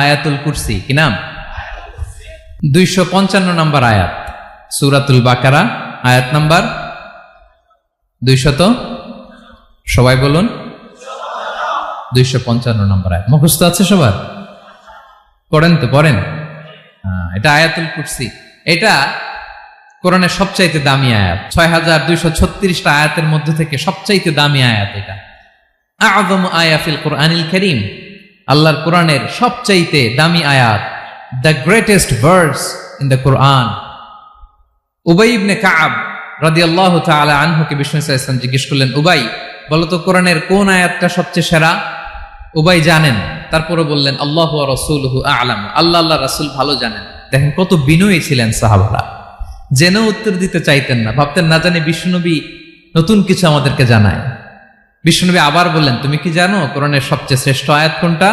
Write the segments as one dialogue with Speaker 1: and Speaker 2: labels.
Speaker 1: আয়াতুল কুরসি। কি নাম? 255 নম্বর আয়াত, সূরাতুল বাকারা, আয়াত নাম্বার 200, সবাই বলুন 255 নম্বর আয়াত। মুখস্থ আছে সবার? পড়েন তো, পড়েন। এটা আয়াতুল কুরসি। এটা কোরআনের সবচাইতে দামি আয়াত। 6236টা আয়াতের মধ্যে থেকে সবচাইতে দামি আয়াত এটা। আযম আয়া ফিল কুরআনিল কারীম, আল্লাহর কোরআনের সবচাইতে দামি আয়াত, the greatest verse in the Quran. Ubayy ibn Ka'b রাদিয়াল্লাহু তাআলা আনহুকে বিষ্ণু সাল্লাল্লাহু আলাইহি ওয়াসাল্লাম জিজ্ঞেস করলেন, উবাই বলো তো কোরআনের কোন আয়াতটা সবচেয়ে সেরা? উবাই জানেন, তারপরে বললেন আল্লাহু ওয়া রাসূলুহু আ'লাম, আল্লাহ আল্লাহ রাসূল ভালো জানেন। দেখেন কত বিনয়ী ছিলেন সাহাবারা, জেনে উত্তর দিতে চাইতেন না, ভাবতেন না জানি বিশ্বনবী নতুন কিছু আমাদেরকে জানায়। বিশ্বনবী আবার বললেন, তুমি কি জানো কোরআনের সবচেয়ে শ্রেষ্ঠ আয়াত কোনটা?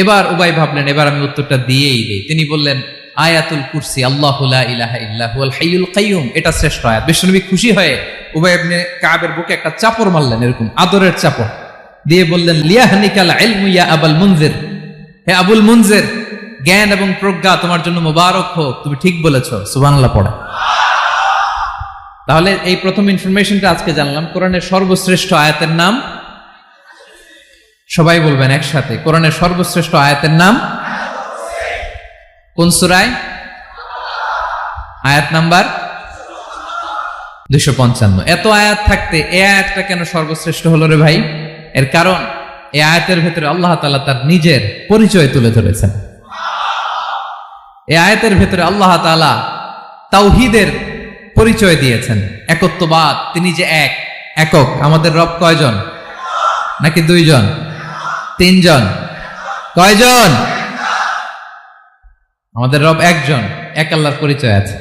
Speaker 1: এবার উবাই ভাবলেন এবার আমি উত্তরটা দিয়েই দেই। তিনি বললেন আয়াতুল কুরসি, আল্লাহু লা ইলাহা ইল্লা হুয়াল হাইয়ুল কাইয়ুম, এটা শ্রেষ্ঠ আয়াত। বিশ্বনবী খুশি হয়ে উবাই ইবনে কাবের বুকে একটা চাপড় মারলেন, এরকম আদরের চাপড় দিয়ে বললেন, লিয়াহনিকাল ইলমু ইয়া আবুল মুনজির, হে আবুল মুনজির, জ্ঞান এবং প্রজ্ঞা তোমার জন্য মোবারক হোক, তুমি ঠিক বলেছো। সুবহানাল্লাহ পড়ে। তাহলে এই প্রথম ইনফরমেশনটা আজকে জানলাম, কোরআনের সর্বশ্রেষ্ঠ আয়াতের নাম, সবাই বলবেন একসাথে, কোরআনের সর্বশ্রেষ্ঠ আয়াতের নাম কোন সূরায়? আয়াত নাম্বার 255। এত আয়াত থাকতে এই আয়াতটা কেন সর্বশ্রেষ্ঠ হলো রে ভাই? এর কারণ এই আয়াতের ভেতরে আল্লাহ তাআলা তার নিজের পরিচয় তুলে ধরেছেন। এই আয়াতের ভেতরে আল্লাহ তাআলা তাওহীদের পরিচয় দিয়েছেন, একত্ববাদ, তিনি যে একক। আমাদের রব কয়জন? নাকি 2 জন, 3 জন? কয়জন? আমাদের রব একজন, এক আল্লাহর পরিচয় আছে।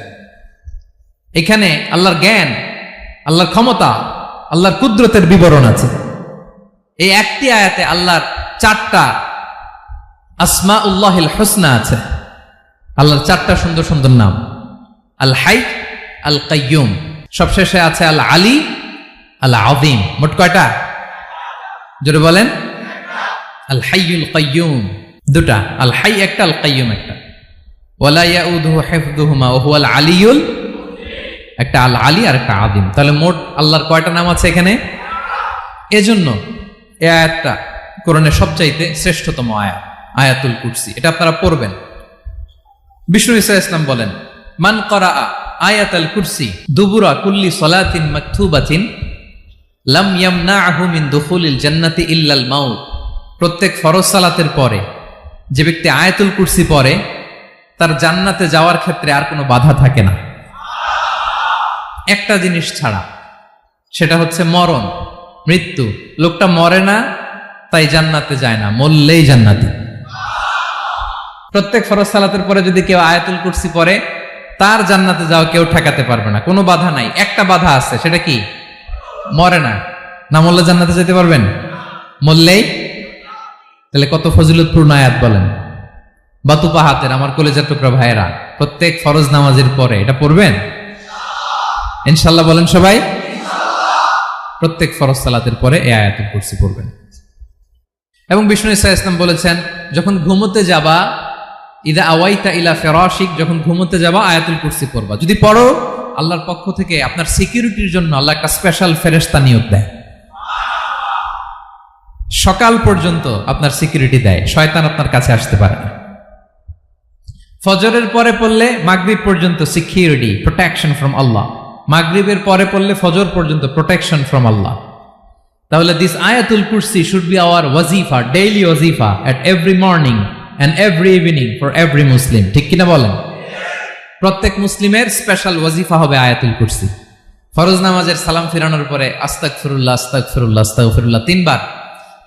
Speaker 1: এখানে আল্লাহর জ্ঞান, আল্লাহর ক্ষমতা, আল্লাহর কুদরতের বিবরণ আছে। এই একটি আয়াতে আল্লাহর 4টা আসমাউল্লাহিল হুসনা আছে, আল্লাহর 4টা সুন্দর সুন্দর নাম, আল হাই, আল কাইয়ুম, সবশেষে আছে আল আলী, আল আযীম। মোট কয়টা? জোরে বলেন। আল হাইয়ুল কাইয়ুম 2টা, আল হাই একটা, আল কাইয়ুম একটা। ওয়ালা ইয়াউদুহু হিফযুহুমা ওয়া হুয়াল আলিয়ুল, একটা আল আলী আর একটা আযীম। তাহলে মোট আল্লাহর কয়টা নাম আছে এখানে? এজন্য এই আয়াতটা কোরআনের সবচাইতে শ্রেষ্ঠতম আয়াত, আয়াতুল কুরসি। এটা আপনারা পড়বেন। বিষ্ণু ঈসা ইসলাম বলেন, মান ক্বারাআ আয়াতুল কুরসি দুবুরা কুল্লি সালাতিন মাকতুবাতিন লাম ইয়ামনাহু মিন দুখুলিল জান্নাতি ইল্লাল মাউত। প্রত্যেক ফরজ সালাতের পরে যে ব্যক্তি আয়াতুল কুরসি পড়ে তার জান্নাতে যাওয়ার ক্ষেত্রে আর কোনো বাধা থাকে না, একটা জিনিস ছাড়া, সেটা হচ্ছে মরণ, মৃত্যু। লোকটা মরে না তাই জান্নাতে যায় না, মরলেই জান্নাতি। প্রত্যেক ফরজ সালাতের পরে যদি কেউ আয়াতুল কুরসি পড়ে তার জান্নাতে যাওয়া কেউ ঠেকাতে পারবে না, কোনো বাধা নাই। একটা বাধা আছে, সেটা কি? মরে না, না মরলে জান্নাতে যেতে পারবেন? মরলেই। তাহলে কত ফজিলতপূর্ণ আয়াত বলেন। বাতুপা হাতের আমার কলেজের টুকরা ভাইয়েরা, প্রত্যেক ফরজ নামাজের পরে এটা পড়বেন ইনশাআল্লাহ। বলেন সবাই, প্রত্যেক ফরজ সালাতের পরে এই আয়াতুল কুরসি পড়বেন। এবং বিষ্ণু ঈসা ইসলাম বলেছেন, যখন ঘুমোতে যাবা, ইদা আওয়াইতা ইলা ফিরাশিক, যখন ঘুমোতে যাবা আয়াতুল কুরসি পড়বা। যদি পড়ো, আল্লাহর পক্ষ থেকে আপনার সিকিউরিটির জন্য আল্লাহ একটা স্পেশাল ফেরেশতা নিয়োগ দেয়। সকাল পর্যন্ত আপনার সিকিউরিটি দেয়, শয়তান আপনার কাছে আসতে পারে না। ফজরের পরে পড়লে মাগরিব পর্যন্ত সিকিউরিটি, প্রোটেকশন ফ্রম আল্লাহ। মাগরিবের পরে পড়লে ফজর পর্যন্ত প্রোটেকশন ফ্রম আল্লাহ। তাহলে দিস আয়াতুল কুরসি শুড বি আওয়ার ওয়াজিফা, ডেইলি ওয়াজিফা at every morning and every evening for every Muslim. ঠিক কিনা বলেন? প্রত্যেক মুসলিমের স্পেশাল ওয়াজিফা হবে আয়াতুল কুরসি। ফরজ নামাজের সালাম ফিরানোর পরে আস্তাগফিরুল্লাহ আস্তাগফিরুল্লাহ আস্তাগফিরুল্লাহ 3 বার,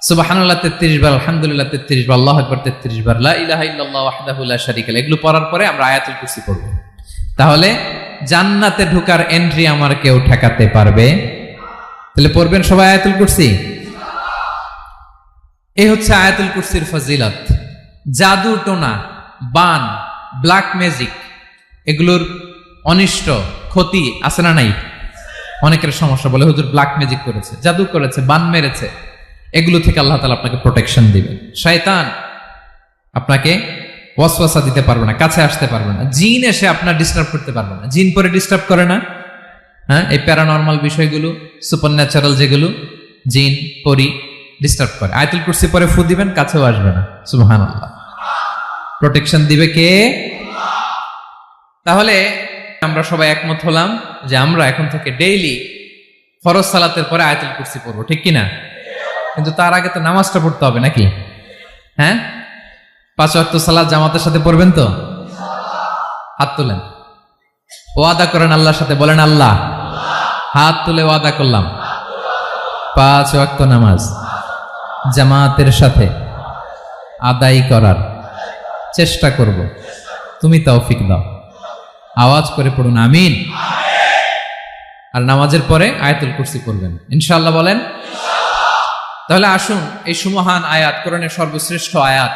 Speaker 1: সুবহানাল্লাহ 33 বার, আলহামদুলিল্লাহ 33 বার, আল্লাহু আকবার 33 বার, লা ইলাহা ইল্লাল্লাহ ওয়াহদাহু লা শারীকা লাহু, এগুলো পড়ার পরে আমরা আয়াতুল কুরসি পড়ব। তাহলে জান্নাতে ঢোকার এন্ট্রি আমার কেউ ঠেকাতে পারবে? তাহলে পড়বেন সবাই আয়াতুল কুরসি। এই হচ্ছে আয়াতুল কুরসির ফজিলত। জাদু টোনা, বান, ব্ল্যাক ম্যাজিক, এগুলোর অনিষ্ট ক্ষতি আছে না নাই? অনেকের সমস্যা, বলে হুজুর ব্ল্যাক ম্যাজিক করেছে, জাদু করেছে, বান মেরেছে, এগুলো থেকে আল্লাহ তাআলা আপনাকে প্রোটেকশন দিবেন। শয়তান আপনাকে ওয়াসওয়াসা দিতে পারবে না, কাছে আসতে পারবে না, জিন এসে আপনার ডিস্টার্ব করতে পারবে না। জিন পরে ডিস্টার্ব করে না? হ্যাঁ, এই প্যারানরমাল বিষয়গুলো, সুপারন্যাচারাল যেগুলো, জিন পরি ডিস্টার্ব করে। আয়াতুল কুরসি পরে ফু দিবেন, কাছেও আসবে না। সুবহানাল্লাহ। প্রোটেকশন দিবে কে? তাহলে আমরা সবাই একমত হলাম যে আমরা এখন থেকে ডেইলি ফরজ সালাতের পরে আয়াতুল কুরসি পড়বো, ঠিক কিনা? কিন্তু তার আগে তো নামাজটা পড়তে হবে নাকি? হ্যাঁ, 5 ওয়াক্ত সালাত জামাতের সাথে পড়বেন তো? হাত তুলেন, ওয়াদা করেন আল্লাহর সাথে, বলেন আল্লাহ, হাত তুলে ওয়াদা করলাম 5 ওয়াক্ত নামাজ জামাতের সাথে আদায় করার চেষ্টা করব, তুমি তৌফিক দাও। আওয়াজ করে পড়ুন আমিন। আর নামাজের পরে আয়াতুল কুরসি পড়বেন ইনশাআল্লাহ, বলেন। তাহলে আসুন এই সুমহান আয়াত, কোরআনের সর্বশ্রেষ্ঠ আয়াত,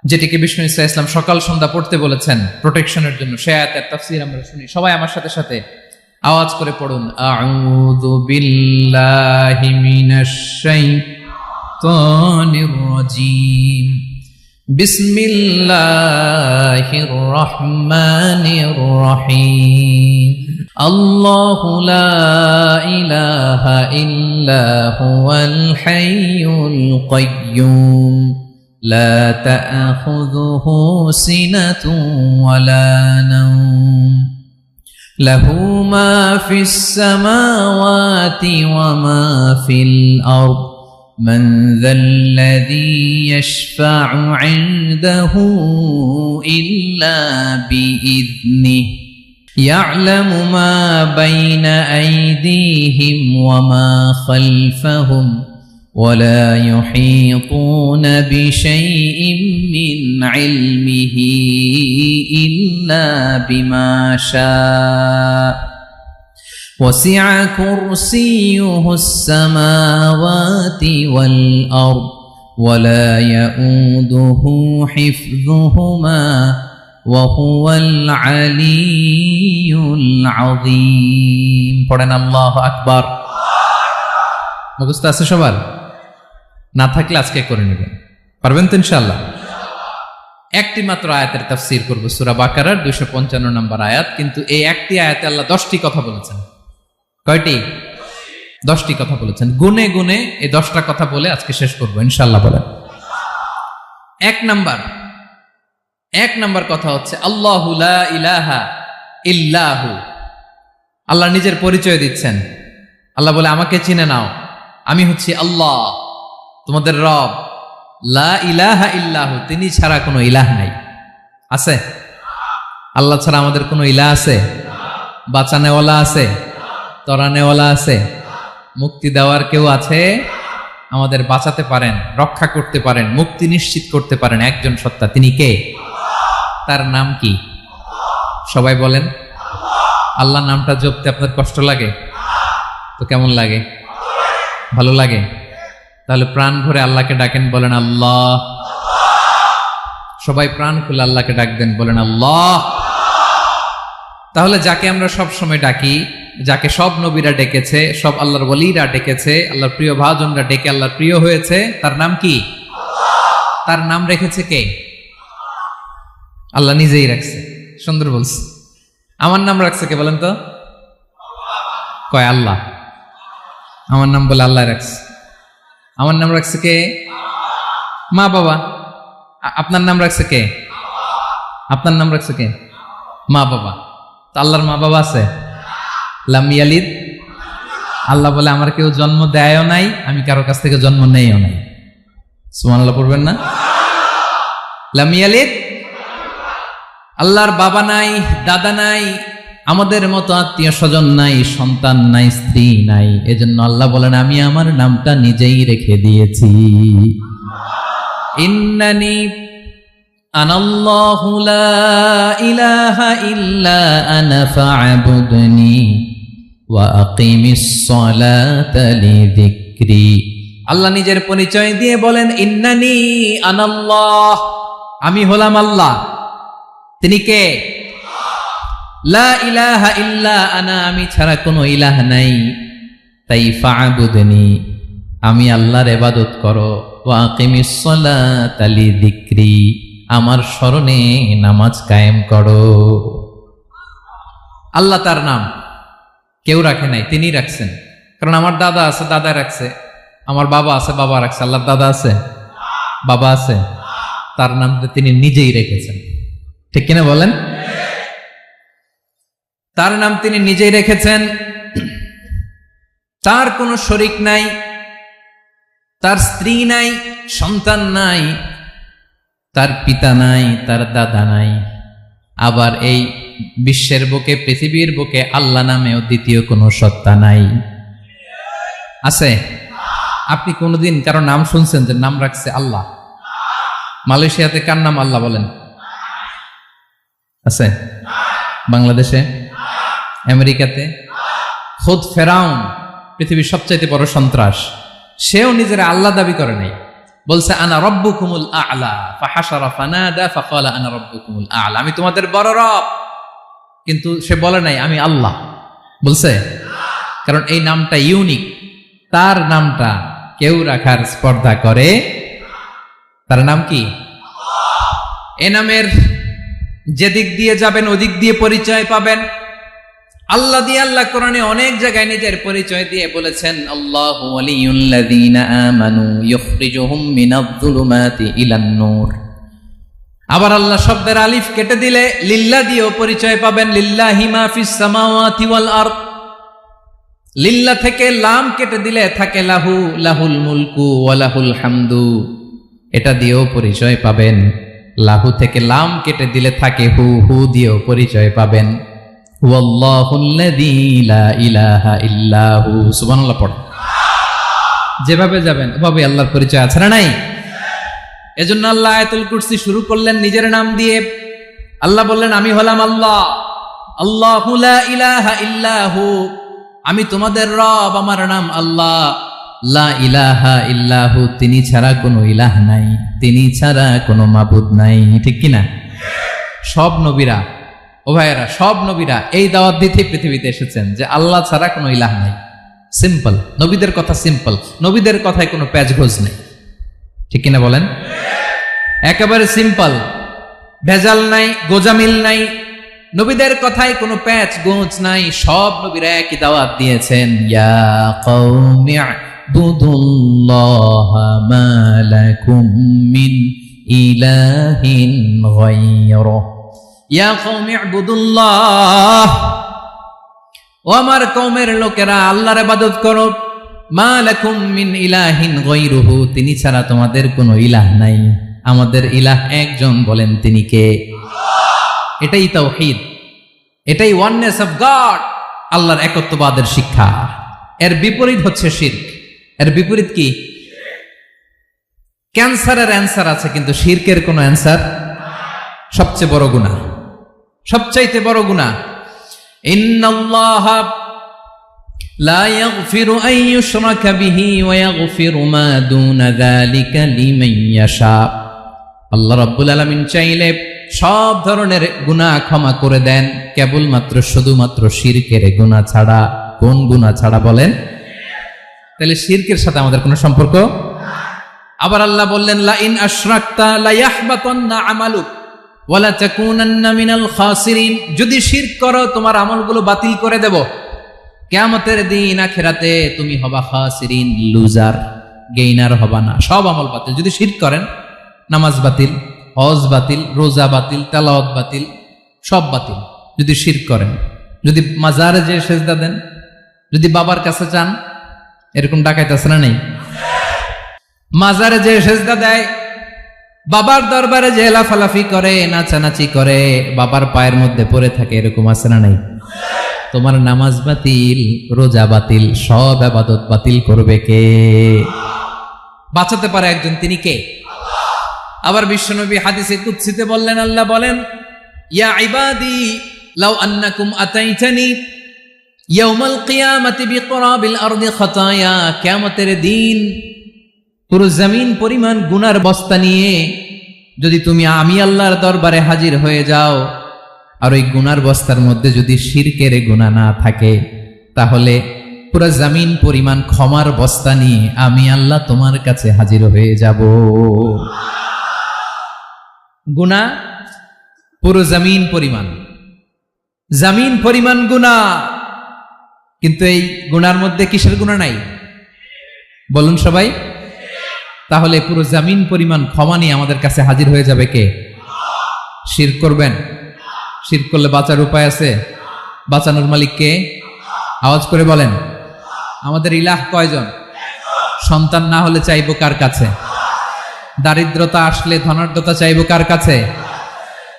Speaker 1: যেটিকে বিষ্ণু ইসা ইসলাম সকাল সন্ধ্যা পড়তে বলেছেন প্রোটেকশনের জন্য, সে আয়াতের তাফসীর আমরা শুনি। সবাই আমার সাথে সাথে আওয়াজ করে পড়ুন, আউযু বিল্লাহি মিনাশ শাইতানির রাজীম, বিসমিল্লাহির রহমানির রহিম। আল্লাহু লা ইলাহা ইল্লা হুয়াল হাইয়ুল কাইয়্যুম, লা তা'খুযুহু সিনাতুন ওয়ালা নাওম, লাহু মা ফিস সামাওয়াতি ওয়া মা ফিল আরদ, من ذا الذي يشفع عنده إلا بإذنه، يعلم ما بين أيديهم وما خلفهم، ولا يحيطون بشيء من علمه إلا بما شاء، وسع كرسيه السماوات والأرض، ولا يؤوده حفظهما، وهو العلي العظيم। পড়েন আল্লাহু আকবার। মুখস্থ আছে সবার? না থাকলে আজকে করে নেবেন, পারবেন তো ইনশাআল্লাহ। একটি মাত্র আয়াতের তাফসীর করব, সূরা বাকারার 255 নম্বর আয়াত। কিন্তু এই একটি আয়াতে আল্লাহ 10টি কথা বলেছেন। কয়টি? 10টি কথা বলেছেন। গুনে গুনে এই 10টা কথা বলে আজকে শেষ করবো ইনশাআল্লাহ, বলেন। এক নাম্বার কথা হচ্ছে আল্লাহু লা ইলাহা ইল্লাহু। আল্লাহ নিজের পরিচয় দিচ্ছেন। আল্লাহ বলে, আমাকে চিনে নাও, আমি হচ্ছি আল্লাহ, তোমাদের রব। লা ইলাহা ইল্লাহু, তিনি ছাড়া কোনো ইলাহ নাই। আছে? আল্লাহ ছাড়া আমাদের কোনো ইলাহ আছে? বাঁচানেওয়ালা আছে? তরানেওয়ালা আছে? মুক্তি দেওয়ার কেউ আছে? আমাদের বাঁচাতে পারেন, রক্ষা করতে পারেন, মুক্তি নিশ্চিত করতে পারেন একজন সত্তা। তিনি কে? তার নাম কি? সবাই বলেন। আল্লাহ নামটা জপতে আপনার কষ্ট লাগে তো কেমন লাগে? ভালো লাগে? তাহলে প্রাণ ভরে আল্লাহকে ডাকেন, বলেন আল্লাহ। সবাই প্রাণ খুলে আল্লাহকে ডাক দেন, বলেন আল্লাহ। তাহলে যাকে আমরা সব সময় ডাকি, যাকে সব নবীরা ডেকেছে, সব আল্লাহর ওলিরা ডেকেছে, আল্লাহর প্রিয় ভাজনরা ডেকে আল্লাহর প্রিয় হয়েছে, তার নাম কি? তার নাম রেখেছে কে? আল্লাহ নিজেই রাখছে। সুন্দর বলছে। আমার নাম রাখছে কে বলেন তো? কয় আল্লাহ। আমার নাম বলে আল্লাহ রাখছে। আমার নাম রাখছে কে? মা বাবা। আপনার নাম রাখছে কে? আপনার নাম রাখছে কে? মা বাবা। তো আল্লাহর মা বাবা আছে? লাম ইয়ালিদ। আল্লাহ বলে, আমার কেউ জন্ম দেয়ও নাই, আমি কারো কাছ থেকে জন্ম নেইও নাই। সুবহানাল্লাহ পড়বেন না? লাম ইয়ালিদ। আল্লাহর বাবা নাই, দাদা নাই, আমাদের মতো আত্মীয় স্বজন নাই, সন্তান নাই, স্ত্রী নাই। এজন্য আল্লাহ বলেন, আমি আমার নামটা নিজেই রেখে দিয়েছি। ইন্নানি আনাল্লাহু লা ইলাহা ইল্লা আনা ফা'বুদনি ওয়া আকিমিস সালাতা লিযিকরি। আল্লাহ নিজের পরিচয় দিয়ে বলেন, ইন্নানি আনাল্লাহ, আমি হলাম আল্লাহ। তিনি কে? লা ইলাহা ইল্লা আনা, আমি ছাড়া কোনো ইলাহ নাই। তাই ফা'বুদনি, আমি আল্লাহর ইবাদত করো। ওয়া আকিমিস সালাতা লিযিকরি, আমার স্মরণে নামাজ কায়েম করো। আল্লাহ তার নাম কেউ রাখে নাই, তিনি রাখছেন। কারণ আমার দাদা আছে, দাদা রাখছে, আমার বাবা আছে, বাবা রাখছে। আল্লাহর দাদা আছে, বাবা আছে, তার নাম তিনি নিজেই রেখেছেন। ঠিক কিনা বলেন? তার নাম তিনি নিজেই রেখেছেন। তার কোনো শরীক নাই, তার স্ত্রী নাই, সন্তান নাই, তার পিতা নাই, তার দাদা নাই। আবার এই বিশ্বের বুকে, পৃথিবীর বুকে আল্লাহ নামেও দ্বিতীয় কোনো সত্তা নাই। আছে? আপনি কোনোদিন কারো নাম শুনছেন যে নাম রাখছে আল্লাহ? মালয়েশিয়াতে কার নাম আল্লাহ বলেন? আছে? বাংলাদেশে? আমেরিকাতে? খোদ ফেরাউন, পৃথিবীর সবচাইতে বড় সন্ত্রাস, সেও নিজের আল্লাহ দাবি করে নাই। বলছে আনা রব্বুকুমুল আ'লা, ফাহাশারা ফানাদা ফাকালা আনা রব্বুকুমুল আ'লা, আমি তোমাদের বড় রব। কিন্তু সে বলে নাই আমি আল্লাহ। বলছে? কারণ এই নামটা ইউনিক। তার নামটা কেউ রাখার স্পর্ধা করে। তার নাম কি? এ নামের যেদিক দিয়ে যাবেন ওদিক দিয়ে পরিচয় পাবেন। আল্লাহ দিয়ে আল্লাহ কোরআনে অনেক জায়গায় নিজের পরিচয় দিয়ে বলেছেন, আল্লাহু ওয়ালিয়ুল্লাযীনা আমানু ইখরিজুহুম মিনায-যুলুমাতি ইলান-নূর। আবার আল্লাহ শব্দের আলিফ কেটে দিলে লিল্লাহ দিয়েও পরিচয় পাবেন। লিল্লাহি মা ফিস সামাওয়াতি ওয়াল আরদ। লিল্লাহ থেকে লাম কেটে দিলে থাকে লাহু, লাহুল মুলকু ওয়া লাহুল হামদু, এটা দিয়েও পরিচয় পাবেন। লাহু থেকে লাম কেটে দিলে থাকে হু, হু দিয়েও পরিচয় পাবেন। ওয়াল্লাহুল্লাযী লা ইলাহা ইল্লাহু। সুবহানাল্লাহ পড়। যেভাবে যাবেন ওভাবে আল্লাহর পরিচয় আছে না নাই? এজন্য আল্লাহ আয়াতুল কুরসি শুরু করলেন নিজের নাম দিয়ে। আল্লাহ বললেন আমি হলাম আল্লাহ, আল্লাহু লা ইলাহা ইল্লাহু, আমি তোমাদের রব, আমার নাম আল্লাহ। লা ইলাহা ইল্লাহু, তিনি ছাড়া কোনো ইলাহ নাই, তিনি ছাড়া কোনো মাবুদ নাই। ঠিক কিনা? সব নবীরা, ও ভাইয়েরা, সব নবীরা এই দাওয়াত দিতে পৃথিবীতে এসেছেন যে আল্লাহ ছাড়া কোনো ইলাহ নাই। সিম্পল, নবীদের কথা সিম্পল, নবীদের কথায় কোনো প্যাচগোজ নেই। ঠিক কিনা বলেন? একেবারে সিম্পল, ভেজাল নাই, গোজামিল নাই, নবীদের কথায় কোনো প্যাচ গোজ নাই। সব নবীরা একই দাওয়াত দিয়েছেন, ইয়া কওমি ইবুদুল্লাহা মা লাকুম মিন ইলাহিন গায়রুহু। ইয়া কওমি ইবুদুল্লাহ, ও আমার কওমের লোকেরা আল্লাহর ইবাদত করো। মা লাকুম মিন ইলাহিন গায়রুহু, তিনি ছাড়া তোমাদের কোনো ইলাহ নাই। আমাদের ইলাহ একজন, বলেন তিনি কে? এটাই তাওহীদ, এটাই ওয়াননেস অফ গড, আল্লাহর একত্ববাদের শিক্ষা। এর বিপরীত হচ্ছে শিরক। এর বিপরীত কি? ক্যান্সারের অ্যান্সার আছে কিন্তু শিরকের কোনো অ্যান্সার। সবচেয়ে বড় গুনাহ, সবচাইতে বড় গুনাহ। ইন্নাল্লাহা লা ইয়াগফিরু আন ইউশরাকা বিহি ওয়া ইয়াগফিরু মা দুনা যালিকা লিমান ইয়াশা। আল্লাহ রাব্বুল আলামিন চাইলে সব ধরনের গুনাহ ক্ষমা করে দেন, কেবলমাত্র শুধুমাত্র শিরকের গুনাহ ছাড়া। কোন গুনাহ ছাড়া বলেন? তাহলে শিরকের সাথে আমাদের কোনো সম্পর্ক। আবার আল্লাহ বললেন, লা ইন আশরাকতা লা ইয়াহবাতান্না আমালুক ওয়া লা তাকুনান্না মিনাল খাসিরিন। যদি শিরক করো তোমার আমলগুলো বাতিল করে দেব, কিয়ামতের দিন আখিরাতে তুমি হবা খাসিরিন, লুজার, গেইনার হবা না। সব আমল বাতিল যদি শিরক করেন। নামাজ বাতিল, হজ বাতিল, রোজা বাতিল, তেলাওয়াত বাতিল, সব বাতিল যদি শিরক করেন। যদি মাজারে যে সেজদা দেন, যদি বাবার কাছে চান, এরকম ডাকাইত আছে না নেই? মাজারে যে সেজদা দেয়, বাবার দরবারে যে লাফালাফি করে, নাচানাচি করে, বাবার পায়ের মধ্যে পড়ে থাকে, এরকম আছে না নাই? তোমার নামাজ বাতিল, রোজা বাতিল, সব ইবাদত বাতিল করবে কে? বাঁচাতে পারে একজন, তিনি কে? আবার বিশ্বনবী হাদিসে কুদসিতে বললেন, আল্লাহ বলেন, ইয়া ইবাদি লাউ আন্নাকুম আতাইতানি ইয়াউমাল কিয়ামাতি বিকরাবিল আরদি খাতায়া। কিয়ামতের দিন পুরো জমিন পরিমাণ গুনার বস্তা নিয়ে যদি তুমি আমি আল্লাহর দরবারে হাজির হয়ে যাও, আর ওই গুনার বস্তার মধ্যে যদি শিরকের গুনাহ না থাকে, তাহলে পুরো জমিন পরিমাণ ক্ষমার বস্তা নিয়ে আমি আল্লাহ তোমার কাছে হাজির হয়ে যাব। গুনাহ পুরো জমিন পরিমাণ, জমিন পরিমাণ গুনাহ। কিন্তু এই গুনার মধ্যে কিসের গুনাহ নাই? বলুন সবাই। তাহলে পুরো জমিন পরিমাণ ক্ষমা নিয়ে আমাদের কাছে হাজির হয়ে যাবে কে? শিরক করবেন? শিরক করলে বাঁচার উপায় আছে? বাঁচানোর মালিক কে? আওয়াজ করে বলেন। আমাদের ইলাহ কয়জন? সন্তান না হলে চাইবো কার কাছে? দারিদ্রতা আসলে ধনাঢ্যতা চাইবো কার কাছে?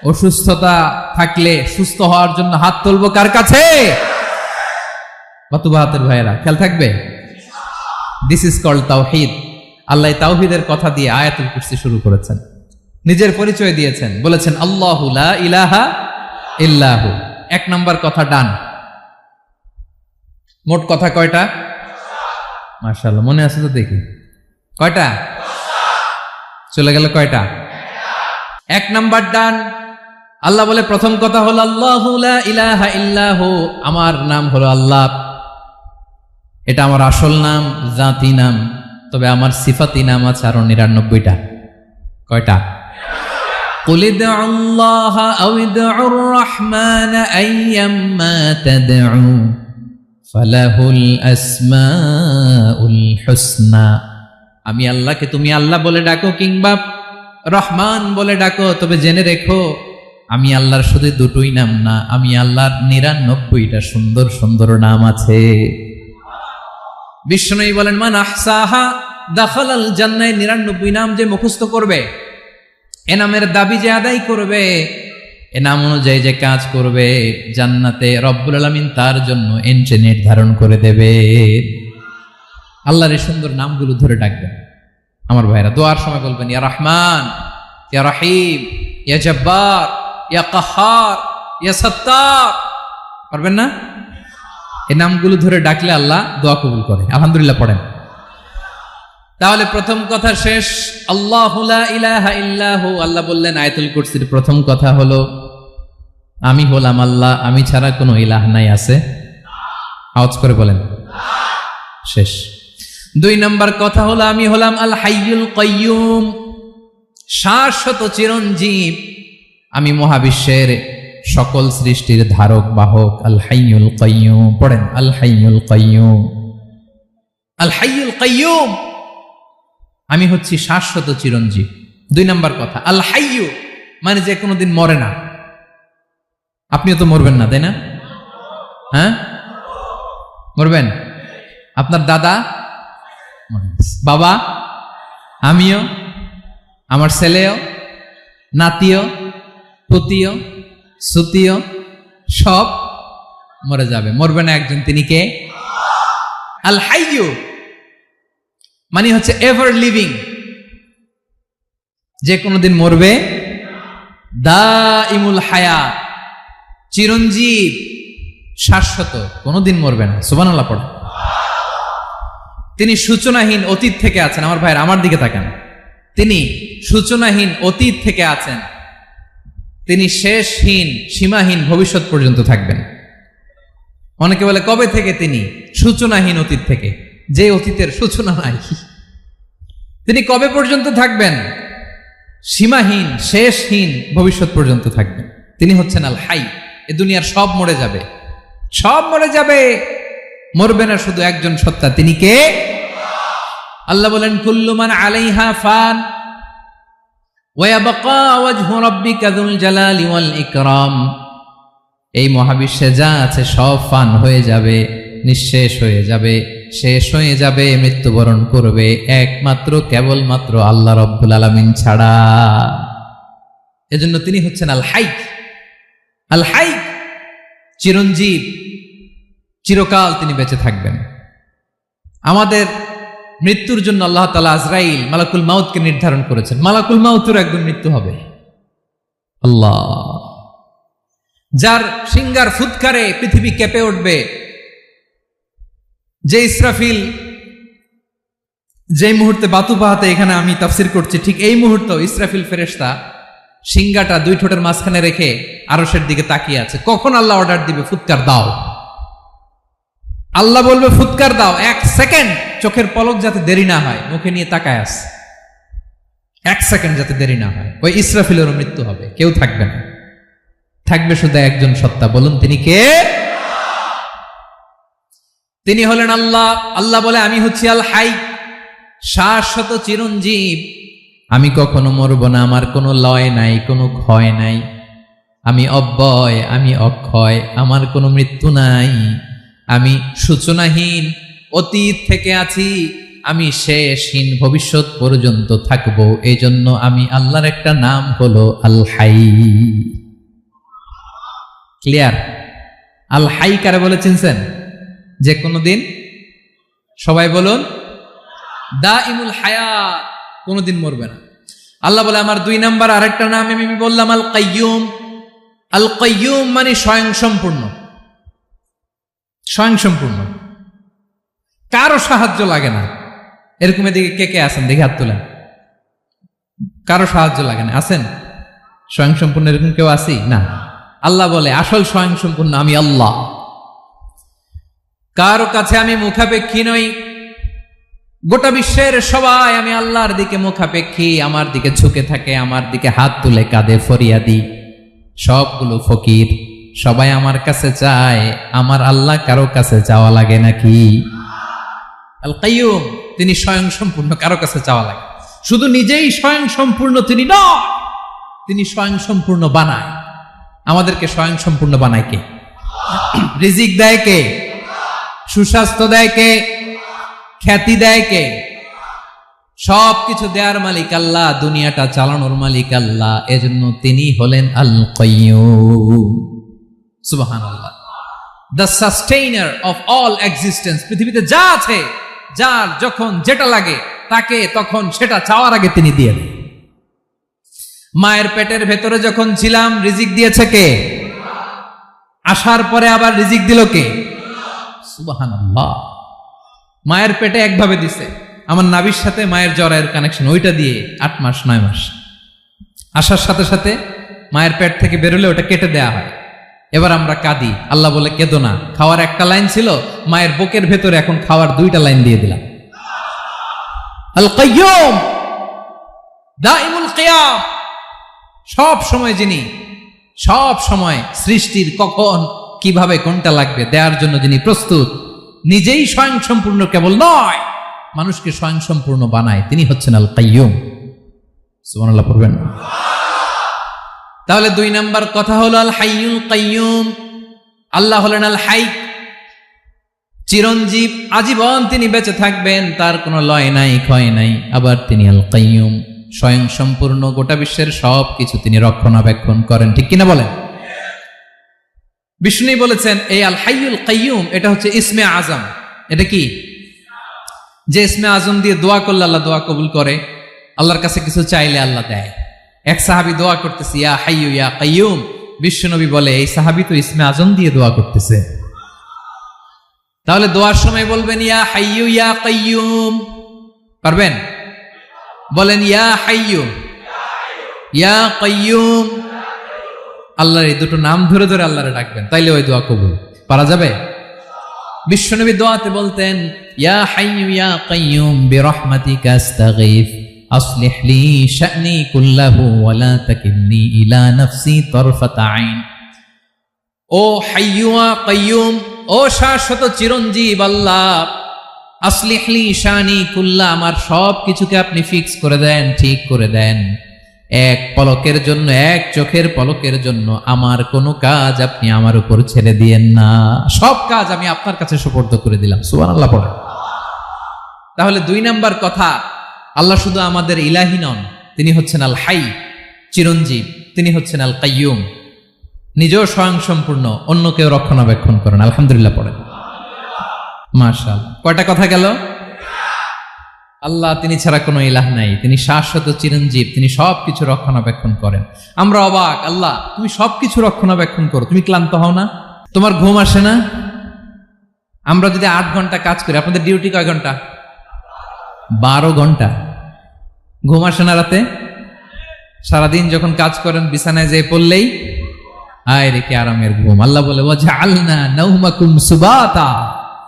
Speaker 1: অসুস্থতা থাকলে সুস্থ হওয়ার জন্য হাত তুলবো কার কাছে? বাতুবাহাতের ভাইয়েরা খেয়াল থাকবে। দিস ইজ কল্ড তাওহীদ। আল্লাহ তাওহীদের কথা দিয়ে আয়াতুল কুরসি শুরু করেছেন, নিজের পরিচয় দিয়েছেন, বলেছেন আল্লাহু লা ইলাহা ইল্লাহু। এক নাম্বার কথা ডান। মোট কথা কয়টা? মাশাআল্লাহ, মনে আছে তো দেখি। কয়টা? চলে গেল কয়টা? এক নাম্বার ডান। আল্লাহ বলে প্রথম কথা হলো আল্লাহু লা ইলাহা ইল্লাহু, আমার নাম হলো আল্লাহ। এটা আমার আসল নাম, জাতি নাম। তবে আমার সিফাতি নাম আছে আরো ৯৯টা। কয়টা? কুল ইদউল্লাহ আও ইদউর রহমান আইয়াম্মা তাদউ ফালাহুল আসমাউল হুসনা। আমি আল্লাহকে তুমি আল্লাহ বলে ডাকো কিংবা রহমান বলে ডাকো, তবে জেনে রেখো আমি আল্লাহর শুধু দুটোই নাম না, আমি আল্লাহর ৯৯টা সুন্দর সুন্দর নাম আছে। বিষ্ণু বলেন মান আহসাহা দাখালাল জান্নাহ। ৯৯ নাম যে মুখস্থ করবে, এ নামের দাবি যে আদায় করবে, এ নাম অনুযায়ী যে কাজ করবে, জান্নাতে রব্বুল আলামিন তার জন্য এন্ট্রি নির্ধারণ করে দেবে। আল্লাহর এই সুন্দর নামগুলো ধরে ডাকবেন। আমার ভাইরা দোয়ার সময় বলবেন ইয়া রহমান, ইয়া রহিম, ইয়া জব্বার, ইয়া কাহার, ইয়া সত্তার। পারবেন না? এই নামগুলো ধরে ডাকলে আল্লাহ দোয়া কবুল করে। আলহামদুলিল্লাহ পড়েন। তাহলে প্রথম কথা শেষ। আল্লাহু লা ইলাহা ইল্লাহু। আল্লাহ বললেন আয়াতুল কুরসির প্রথম কথা হলো আমি হলাম আল্লাহ, আমি ছাড়া কোনো ইলাহ নাই। আছে? আওয়াজ করে বলেন। শেষ। ২ নম্বর কথা হলো আমি হলাম আল হাইয়ুল কাইয়ুম, শাশ্বত চিরঞ্জীব। আমি মহাবিশ্বের সকল সৃষ্টির ধারক বাহক। আল হাইয়ুল কাইয়ুম পড়েন। আল হাইয়ুল কাইয়ুম, আল হাইয়ুল কাইয়ুম। আমি হচ্ছি শাশ্বত চিরঞ্জীব। ২ নম্বর কথা আল হাইয়ু মানে যে কোনোদিন মরে না। আপনিও তো মরবেন না, তাই না? হ্যাঁ, মরবেন। আপনার দাদা, বাবা, আমিও, আমার ছেলেও, নাতিও, পুতিও, সুতিও সব মরে যাবে। মরবে না একজন, তিনি কে? আল হাইয়ু মানে হচ্ছে এভার লিভিং, যে কোনোদিন মরবে। দাইমুল হায়াত, চিরঞ্জীব, শাশ্বত, কোনোদিন মরবে না। সুবহানাল্লাহ পড়ে। তিনি সূচনাহীন অতীত থেকে আছেন। আমার ভাইয়ের আমার দিকে তাকান। তিনি সূচনাহীন অতীত থেকে আছেন। তিনি শেষহীন সীমাহীন ভবিষ্যৎ পর্যন্ত থাকবেন। অনেকে বলে কবে থেকে? তিনি সূচনাহীন অতীত থেকে, যে অতীতের সূচনা নাই। তিনি কবে পর্যন্ত থাকবেন? সীমাহীন শেষহীন ভবিষ্যৎ পর্যন্ত থাকবেন। তিনি হচ্ছেন আল হাই। এ দুনিয়ার সব মরে যাবে, সব মরে যাবে, মরবে না শুধু একজন সত্তা। তিনি কে? আল্লাহ বলেন কুল্লু মান আলাইহা ফান ওয়া ইয়াবকা ওয়াজহু রাব্বিকা যুল জালালি ওয়াল ইকরাম। এই মহাবিশ্বে যা আছে সব ফান হয়ে যাবে, নিঃশেষ হয়ে যাবে, শেষ হয়ে যাবে, মৃত্যুবরণ করবে একমাত্র কেবলমাত্র আল্লাহ রব্বুল আলামিন ছাড়া। এজন্য তিনি হচ্ছেন আল হাই। আল হাই চিরঞ্জীব, চিরকাল তিনি বেঁচে থাকবেন। আমাদের মৃত্যুর জন্য আল্লাহ তাআলা আজরাইল মালাকুল মাউতকে নির্ধারণ করেছেন। মালাকুল মাউতের একদিন মৃত্যু হবে। আল্লাহ, যার সিংহার ফুৎকারে পৃথিবী কেঁপে উঠবে, যে ইসরাফিল যে মুহূর্তে বাতুপাহাতে এখানে আমি তাফসির করছি, ঠিক এই মুহূর্তে ইসরাফিল ফেরেশতা সিংহাটা 2 ঠোঁটের মাঝখানে রেখে আরশের দিকে তাকিয়ে আছে। কখন আল্লাহ অর্ডার দিবে ফুৎকার দাও, আল্লাহ বলবে ফুৎকার দাও, 1 সেকেন্ড চোখের পলক যাতে দেরি না হয়, মুখে নিয়ে তাকায় আছে। এক সেকেন্ড যাতে দেরি না হয়। ওই ইসরাফিলেরও মৃত্যু হবে, কেউ থাকবে না, থাকবে শুধু একজন সত্তা। বলুন তিনি কে? তিনি হলেন আল্লাহ। আল্লাহ বলে আমি হচ্ছি আল হাই, শাশ্বত চিরঞ্জীব। আমি কখনো মরব না, আমার কোনো লয় নাই, কোনো ক্ষয় নাই। আমি অব্যয়, আমি অক্ষয়, আমার কোনো মৃত্যু নাই। আমি সূচনাহীন, অতীত থেকে আছি, আমি শেষহীন, ভবিষ্যৎ পর্যন্ত থাকবো। এই জন্য আমি আল্লাহর একটা নাম হলো আল হাই। ক্লিয়ার? আল হাই কারে বলে চিনছেন? যে কোনো দিন, সবাই বলুন, দাইমুল হায়াত, কোনোদিন মরবে না। আল্লাহ বলে আমার 2 নাম্বার আরেকটা নাম আমি বললাম আল কাইয়ুম। আল কাইয়ুম মানে স্বয়ং সম্পূর্ণ। স্বয়ং সম্পূর্ণ, কারো সাহায্য লাগে না। এরকম এদিকে কে কে আছেন দেখে হাত তোলেন। কারো সাহায্য লাগে না, আছেন? স্বয়ং সম্পূর্ণ এরকম কেউ আছি না? আল্লাহ বলে আসল স্বয়ং সম্পূর্ণ আমি আল্লাহ। কারো কাছে আমি মুখাপেক্ষী নই। গোটা বিশ্বের সবাই আমি আল্লাহর দিকে মুখাপেক্ষী, আমার দিকে ঝুঁকে থাকে, আমার দিকে হাত তুলে কাঁদে ফরিয়াদি। সবগুলো ফকির, সবাই আমার কাছে চায়। আমার আল্লাহ কারো কাছে চাওয়া লাগে নাকি? আল কাইয়ুম, তিনি স্বয়ং সম্পূর্ণ, কারো কাছে চাওয়া লাগে। শুধু নিজেই স্বয়ং সম্পূর্ণ তিনি নয়, তিনি স্বয়ং সম্পূর্ণ বানায়। আমাদেরকে স্বয়ং সম্পূর্ণ বানায় কে? রিজিক দেয় কে? সুস্বাস্থ্য দেয় কে? খ্যাতি দেয় কে? সবকিছু দেয়ার মালিক আল্লাহ, দুনিয়াটা চালানোর মালিক আল্লাহ। এজন্য তিনি হলেন আল কাইয়ুম। সুবহানাল্লাহ। The sustainer of all existence. পৃথিবীতে যা আছে, যার যখন যেটা লাগে তাকে তখন সেটা চাওয়ার আগে তিনি দিয়ে দেন। মায়ের পেটের ভেতরে যখন ছিলাম রিজিক দিয়েছে কে? আসার পরে আবার রিজিক দিল কে? সুবহানাল্লাহ। মায়ের পেটে একভাবে দিছে, আমার নাভির সাথে মায়ের জরায়ুর কানেকশন, ওইটা দিয়ে 8 মাস 9 মাস। আসার সাথে সাথে মায়ের পেট থেকে বেরোলে ওটা কেটে দেয়া হয়। এবার আমরা কাঁদি, আল্লাহ বলে কেঁদো না, খাওয়ার একটা লাইন ছিল, মায়ের বুকের ভেতরে এখন খাওয়ার 2টা লাইন দিয়ে দিলাম। আল কাইয়ুম, দাইমুল কিয়াম, সব সময় যিনি, সব সময় সৃষ্টির কখন কিভাবে কোনটা লাগবে দেওয়ার জন্য যিনি প্রস্তুত, নিজেই স্বয়ং সম্পূর্ণ কেবল নয়, মানুষকে স্বয়ং সম্পূর্ণ বানায়, তিনি হচ্ছেন আল কাইয়ুম। সুবহানাল্লাহ পড়বেন। তাহলে 2 নাম্বার কথা হলো আল হাইয়ুল কাইয়ুম। আল্লাহ হলেন আল হাই, চিরঞ্জীব, আজীবন তিনি বেঁচে থাকবেন, তার কোনো লয় নাই, ক্ষয় নাই। আবার তিনি আল কাইয়ুম, স্বয়ং সম্পূর্ণ, গোটা বিশ্বের সব কিছু তিনি রক্ষণাবেক্ষণ করেন। ঠিক কিনা বলেন? বিষ্ণু বলেছেন এই আল হাইয়ুল কাইয়ুম এটা হচ্ছে ইসমে আজম। এটা কি? যে ইসমে আজম দিয়ে দোয়া করলে আল্লাহ দোয়া কবুল করে, আল্লাহর কাছে কিছু চাইলে আল্লাহ দেয়। এক সাহাবী দোয়া করতেছে ইয়া হাইয়ু ইয়া কাইয়ুম, বিশ্বনবী বলে এই সাহাবী তো ইসমে আজম দিয়ে দোয়া করতেছে। তাহলে দোয়ার সময় বলবেন ইয়া হাইয়ু ইয়া কাইয়ুম, পারবেন? বলেন ইয়া হাইয়ু ইয়া কাইয়ুম। আল্লাহর এই দুটো নাম ধরে ধরে আল্লাহরে ডাকবেন, তাইলে ওই দোয়া কবুল। পারা যাবে? বিশ্বনবী দোয়াতে বলতেন ইয়া হাইয়ু ইয়া কাইয়ুম বিরহমাতিকা আস্তাগীথ আসলিহ লি শা'নি কুল্লাহু ওয়া লা তাকিলনি ইলা নাফসি তারফাতা আইন। ও হাইয়ু ওয়া কাইয়ুম, ও শাশ্বত চিরঞ্জীব আল্লাহ, আসলিহ লি শা'নি কুল্লা, আমার সব কিছুকে আপনি ফিক্স করে দেন, ঠিক করে দেন। এক পলকের জন্য, এক চোখের পলকের জন্য আমার কোনো কাজ আপনি আমার উপর ছেড়ে দিয়েন না, সব কাজ আমি আপনার কাছে সুপর্দ করে দিলাম। সুবহানাল্লাহ পড়ে। তাহলে 2 নাম্বার কথা, আল্লাহ শুধু আমাদের ইলাহি নন, তিনি হচ্ছেন আল হাই, চিরঞ্জীব, তিনি হচ্ছেন আল কাইয়ুম, নিজেও স্বয়ং সম্পূর্ণ, অন্যকেও রক্ষণাবেক্ষণ করেন। আলহামদুলিল্লাহ পড়েন। মাশাআল্লাহ। কয়টা কথা গেল? আল্লাহ তিনি ছাড়া কোনো ইলাহ নাই, তিনি শাশ্বত চিরঞ্জীব, তিনি সবকিছু রক্ষণাবেক্ষণ করেন। আমরা অবাক, আল্লাহ তুমি সবকিছু রক্ষণাবেক্ষণ করো, তুমি ক্লান্ত হও না? তোমার ঘুম আসে না? আমরা যদি 8 ঘন্টা কাজ করি, আপনাদের ডিউটি কয় ঘন্টা? 12 ঘন্টা। ঘুম আসে না রাতে? সারাদিন যখন কাজ করেন বিছানায় যেয়ে পড়লেই আয় রেখে আরামের ঘুম। আল্লাহ বলে ওয়াজআলনা নাওমাকুম সুবাতা,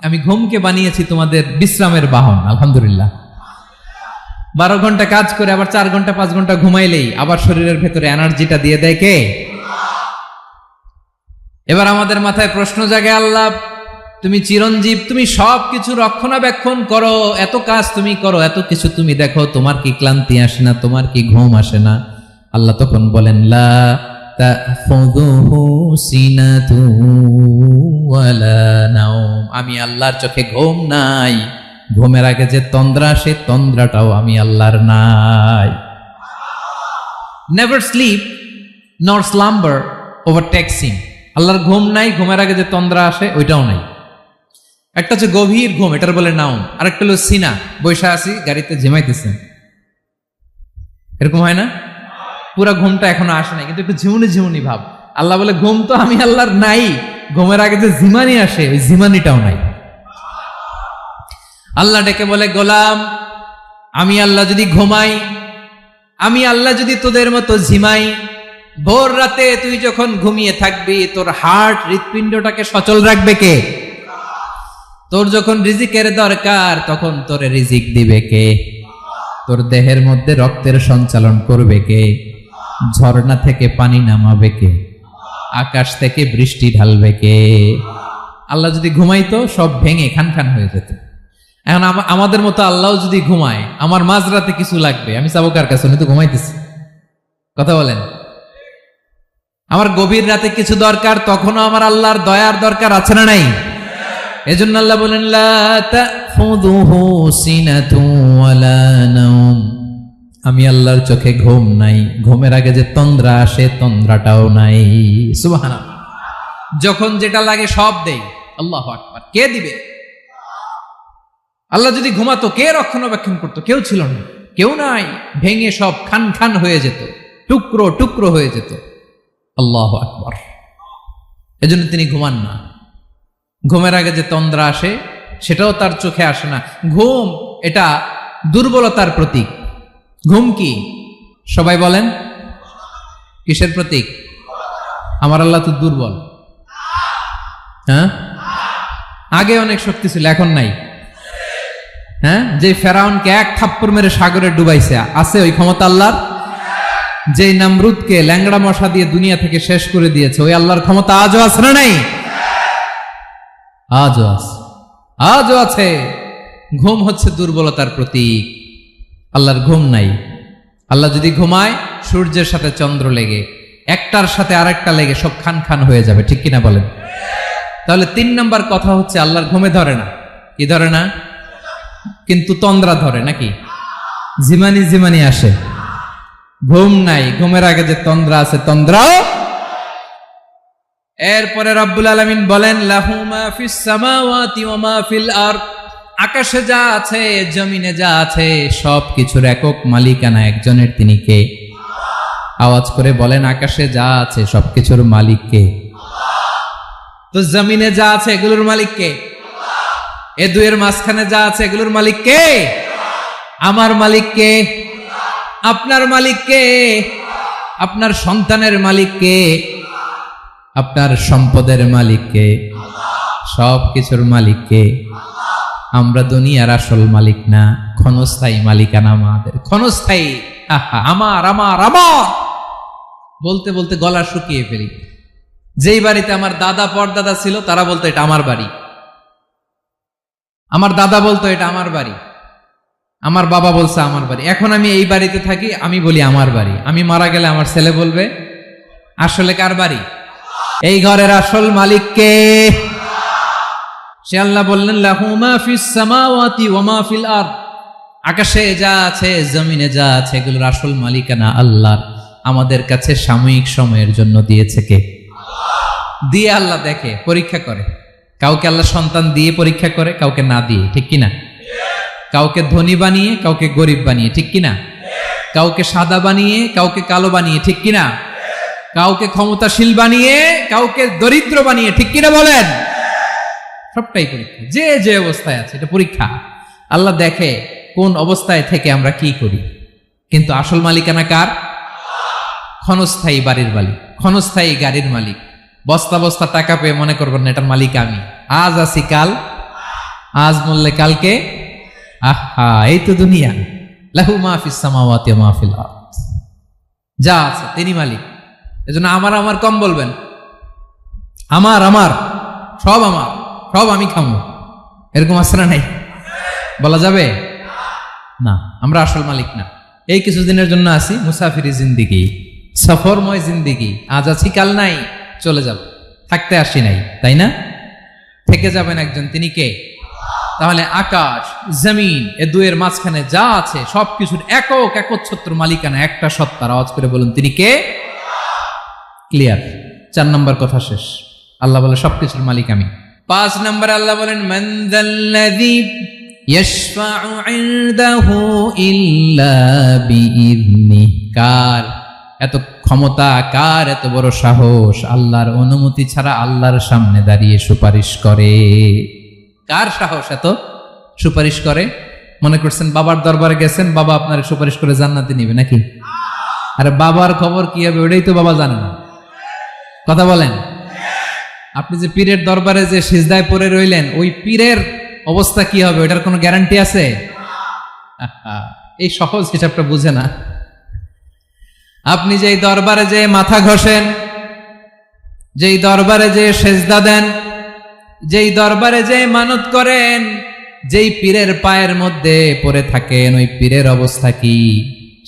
Speaker 1: আমি ঘুমকে বানিয়েছি তোমাদের বিশ্রামের বাহন। আলহামদুলিল্লাহ। 12 ঘন্টা কাজ করে আবার 4 ঘন্টা 5 ঘন্টা ঘুমাইলেই আবার শরীরের ভেতরে এনার্জিটা দিয়ে দেয় কে? এবার আমাদের মাথায় প্রশ্ন জাগে, আল্লাহ তুমি চিরঞ্জীব, তুমি সবকিছু রক্ষণাবেক্ষণ করো, এত কাজ তুমি করো, এত কিছু তুমি দেখো, তোমার কি ক্লান্তি আসে না? তোমার কি ঘুম আসে না? আল্লাহ তখন বলেন, লা তাখুযুহু সিনাতু ওয়ালা নাওম, আমি আল্লাহর চোখে ঘুম নাই, ঘুমের আগে যে তন্দ্রা, সে তন্দ্রাটাও আমি আল্লাহর নাই। নেভার স্লিপ নর স্লাম্বার ওভারটেকস হিম, আল্লাহর ঘুম নাই, ঘুমের আগে যে তন্দ্রা আসে ওইটাও নাই। একটা হচ্ছে গভীর ঘুম, এটার বলে নাওম, আর একটা হলো সিনা, বৈশা আছি গাড়িতে ঝিমাইতেছেন, এরকম হয় না? পুরা ঘুমটা এখনো আসে নাই, কিন্তু একটু ঝিমুনি ঝিমুনি ভাব। আল্লাহ বলে ঘুম তো আমি আল্লাহর নাই, ঘুমের আগে যে ঝিমানি আসে ওই ঝিমানিটাও নাই। আল্লাহ ডেকে বলে, গোলাম আমি আল্লাহ যদি ঘুমাই, আমি আল্লাহ যদি তোদের মতো ঝিমাই, ভোর রাতে তুই যখন ঘুমিয়ে থাকবি তোর হার্ট হৃৎপিণ্ডটাকে সচল রাখবে কে? তোর যখন রিজিকের দরকার তখন তোরে রিজিক দিবে কে? তোর দেহের মধ্যে রক্তের সঞ্চালন করবে কে? ঝর্ণা থেকে পানি নামাবে কে? আকাশ থেকে বৃষ্টি ঢালবে কে? আল্লাহ যদি ঘুমাইতো সব ভেঙে খান খান হয়ে যেত। এখন আমাদের মতো আল্লাহ যদি ঘুমায়, আমার মাঝরাতে কিছু লাগবে, আমি যাবো কার কাছে? উনি তো ঘুমাইতেছি। কথা বলেন। আমার গভীর রাতে কিছু দরকার, তখনও আমার আল্লাহর দয়ার দরকার আছে না নাই? এজন্য আল্লাহ বলেন, লা তাখুযুহু সিনাতু ওয়ালা নাওম, আমি আল্লাহর চোখে ঘুম নাই, ঘুমের আগে যে তন্দ্রা আসে তন্দ্রাটাও নাই। সুবহানাল্লাহ। যখন যেটা লাগে সব দেই। আল্লাহু আকবার। কে দিবে? আল্লাহ যদি ঘুমাতো কে রক্ষণাবেক্ষণ করতো? কেউ ছিল না, কেউ নাই, ভেঙে সব খান খান হয়ে যেত, টুকরো টুকরো হয়ে যেত। আল্লাহু আকবার। এজন্য তিনি ঘুমান না। ঘুমের আগে যে তন্দ্রা আসে সেটাও তার চোখে আসে না। ঘুম এটা দুর্বলতার প্রতীক। ঘুম কি? সবাই বলেন, কিসের প্রতীক? আমার আল্লাহ তো দুর্বল। হ্যাঁ, আগে অনেক শক্তি ছিল, এখন নাই। হ্যাঁ, যে ফেরাউনকে এক থাপ্পড় মেরে সাগরে ডুবাইছে, আছে ওই ক্ষমতা আল্লাহর? যে নামরুদকে ল্যাংড়া মশা দিয়ে দুনিয়া থেকে শেষ করে দিয়েছে, ওই আল্লাহর ক্ষমতা আজও আছে না নাই? আজও আছে, আজও আছে। ঘুম হচ্ছে দুর্বলতার প্রতীক। আল্লাহর ঘুম নাই। আল্লাহ যদি ঘুমায়, সূর্যের সাথে চন্দ্র লেগে, একটার সাথে আরেকটা লেগে সব খান খান হয়ে যাবে, ঠিক কিনা বলেন? তাহলে 3 নাম্বার কথা হচ্ছে আল্লাহর ঘুমে ধরে না। কি ধরে না? কিন্তু তন্দ্রা ধরে নাকি? জিমানি জিমানি আসে। ঘুম নাই, ঘুমের আগে যে তন্দ্রা আছে তন্দ্রাও। এরপরে রব্বুল আলামিন বলেন, লাহু মা ফিস সামাওয়াতি ওয়া মা ফিল আরদ, আকাশে যা আছে জমিনে যা আছে সব কিছুর একক মালিকানা একজনের, তিনি কে? আওয়াজ করে বলেন, আকাশে যা আছে সবকিছুর মালিক কে? তো জমিনে যা আছে এগুলোর মালিক কে? এ দুয়ের মাঝখানে যা আছে এগুলোর মালিক কে? আমার মালিক কে? আপনার মালিক কে? আপনার সন্তানের মালিক কে? আপনার সম্পদের মালিক কে? সব কিছুর মালিক কে? আমরা দুনিয়ার আসল মালিক না, ক্ষণস্থায়ী মালিকানা আমাদের। ক্ষণস্থায়ী। আমার আমার আমার বলতে বলতে গলা শুকিয়ে ফেলি। যেই বাড়িতে আমার দাদা পরদাদা ছিল তারা বলতো এটা আমার বাড়ি, আমার দাদা বলতো এটা আমার বাড়ি, আমার বাবা বলছে আমার বাড়ি। এখন আমি এই বাড়িতে থাকি, আমি বলি আমার বাড়ি। আমি মারা গেলে আমার ছেলে বলবে আসলে কার বাড়ি? এই ঘরের আসল মালিক কে? সে আল্লাহ বললেন, লাহু মা ফিস সামাওয়াতি ওয়া মা ফিল আরদ, আকাশে যা আছে জমিনে যা আছে এগুলোর আসল মালিকানা আল্লাহর। আমাদের কাছে সাময়িক সময়ের জন্য দিয়েছে কে? দিয়ে আল্লাহ দেখে, পরীক্ষা করে। কাউকে আল্লাহ সন্তান দিয়ে পরীক্ষা করে, কাউকে না দিয়ে, ঠিক কিনা? কাউকে ধনী বানিয়ে, কাউকে গরিব বানিয়ে, ঠিক কিনা? কাউকে সাদা বানিয়ে, কাউকে কালো বানিয়ে, ঠিক কিনা? কাউকে ক্ষমতাশীল বানিয়ে, কাউকে দরিদ্র বানিয়ে, ঠিক কিনা বলেন? সবটাই পরীক্ষা। যে যে অবস্থায় আছে এটা পরীক্ষা। আল্লাহ দেখে কোন অবস্থায় থেকে আমরা কি করি। কিন্তু আসল মালিকানা কার? ক্ষণস্থায়ী বাড়ির মালিক, ক্ষণস্থায়ী গাড়ির মালিক। বস্তা বস্তা টাকা পেয়ে মনে করবেন না এটার মালিক আমি। আজ আছি কাল, আজ মরলে কালকে। আহা, এই তো দুনিয়া। লাহু মা ফিস সামাওয়াতি ওয়া মা ফিল আরদ, যা আছে তিনি মালিক। এজন্য আমার আমার কম বলবেন, আমার আমার সব আমার, সব আমি খামো, এরকম আসরা নাই, বলা যাবে না। আমরা আসল মালিক না। এই কিছুদিনের জন্য আছি, মুসাফিরি জিন্দিগি, সফরময় জিন্দিগি। আজ আছি কাল নাই, চলে যাব, থাকতে আসি নাই, তাই না? থেকে যাবেন একজন, তিনি কে? তাহলে আকাশ জমিন এ দুয়ের মাঝখানে যা আছে সবকিছুর একক একচ্ছত্র মালিকানা একটা সত্তার। আওয়াজ করে বলুন, তিনি কে? ক্লিয়ার। 4 নম্বর কথা শেষ। আল্লাহ বলে সবকিছুর মালিক আমি। 5 নম্বরে আল্লাহ বলেন মান যাল্লাযী ইয়াশফাউ ইনদাহু ইল্লা বিইذনিহি, কার এত ক্ষমতা, কার এত বড় সাহস আল্লাহর অনুমতি ছাড়া আল্লাহর সামনে দাঁড়িয়ে সুপারিশ করে? কার সাহস এত সুপারিশ করে? মনে করছেন বাবার দরবারে গেছেন, বাবা আপনার সুপারিশ করে জান্নাতে নিবে নাকি? আরে বাবার খবর কি হবে ওটাই তো বাবা জানে না। কথা বলেন। আপনি যে পীরের দরবারে যে সিজদায় পড়ে রইলেন, ওই পীরের অবস্থা কি হবে ওটার কোনো গ্যারান্টি আছে? এই সহজ হিসাবটা বুঝে না। আপনি যেই দরবারে যে মাথা ঘষেন, যেই দরবারে যে সেজদা দেন, যেই দরবারে যে মানত করেন, যেই পীরের পায়ের মধ্যে পড়ে থাকেন, ওই পীরের অবস্থা কি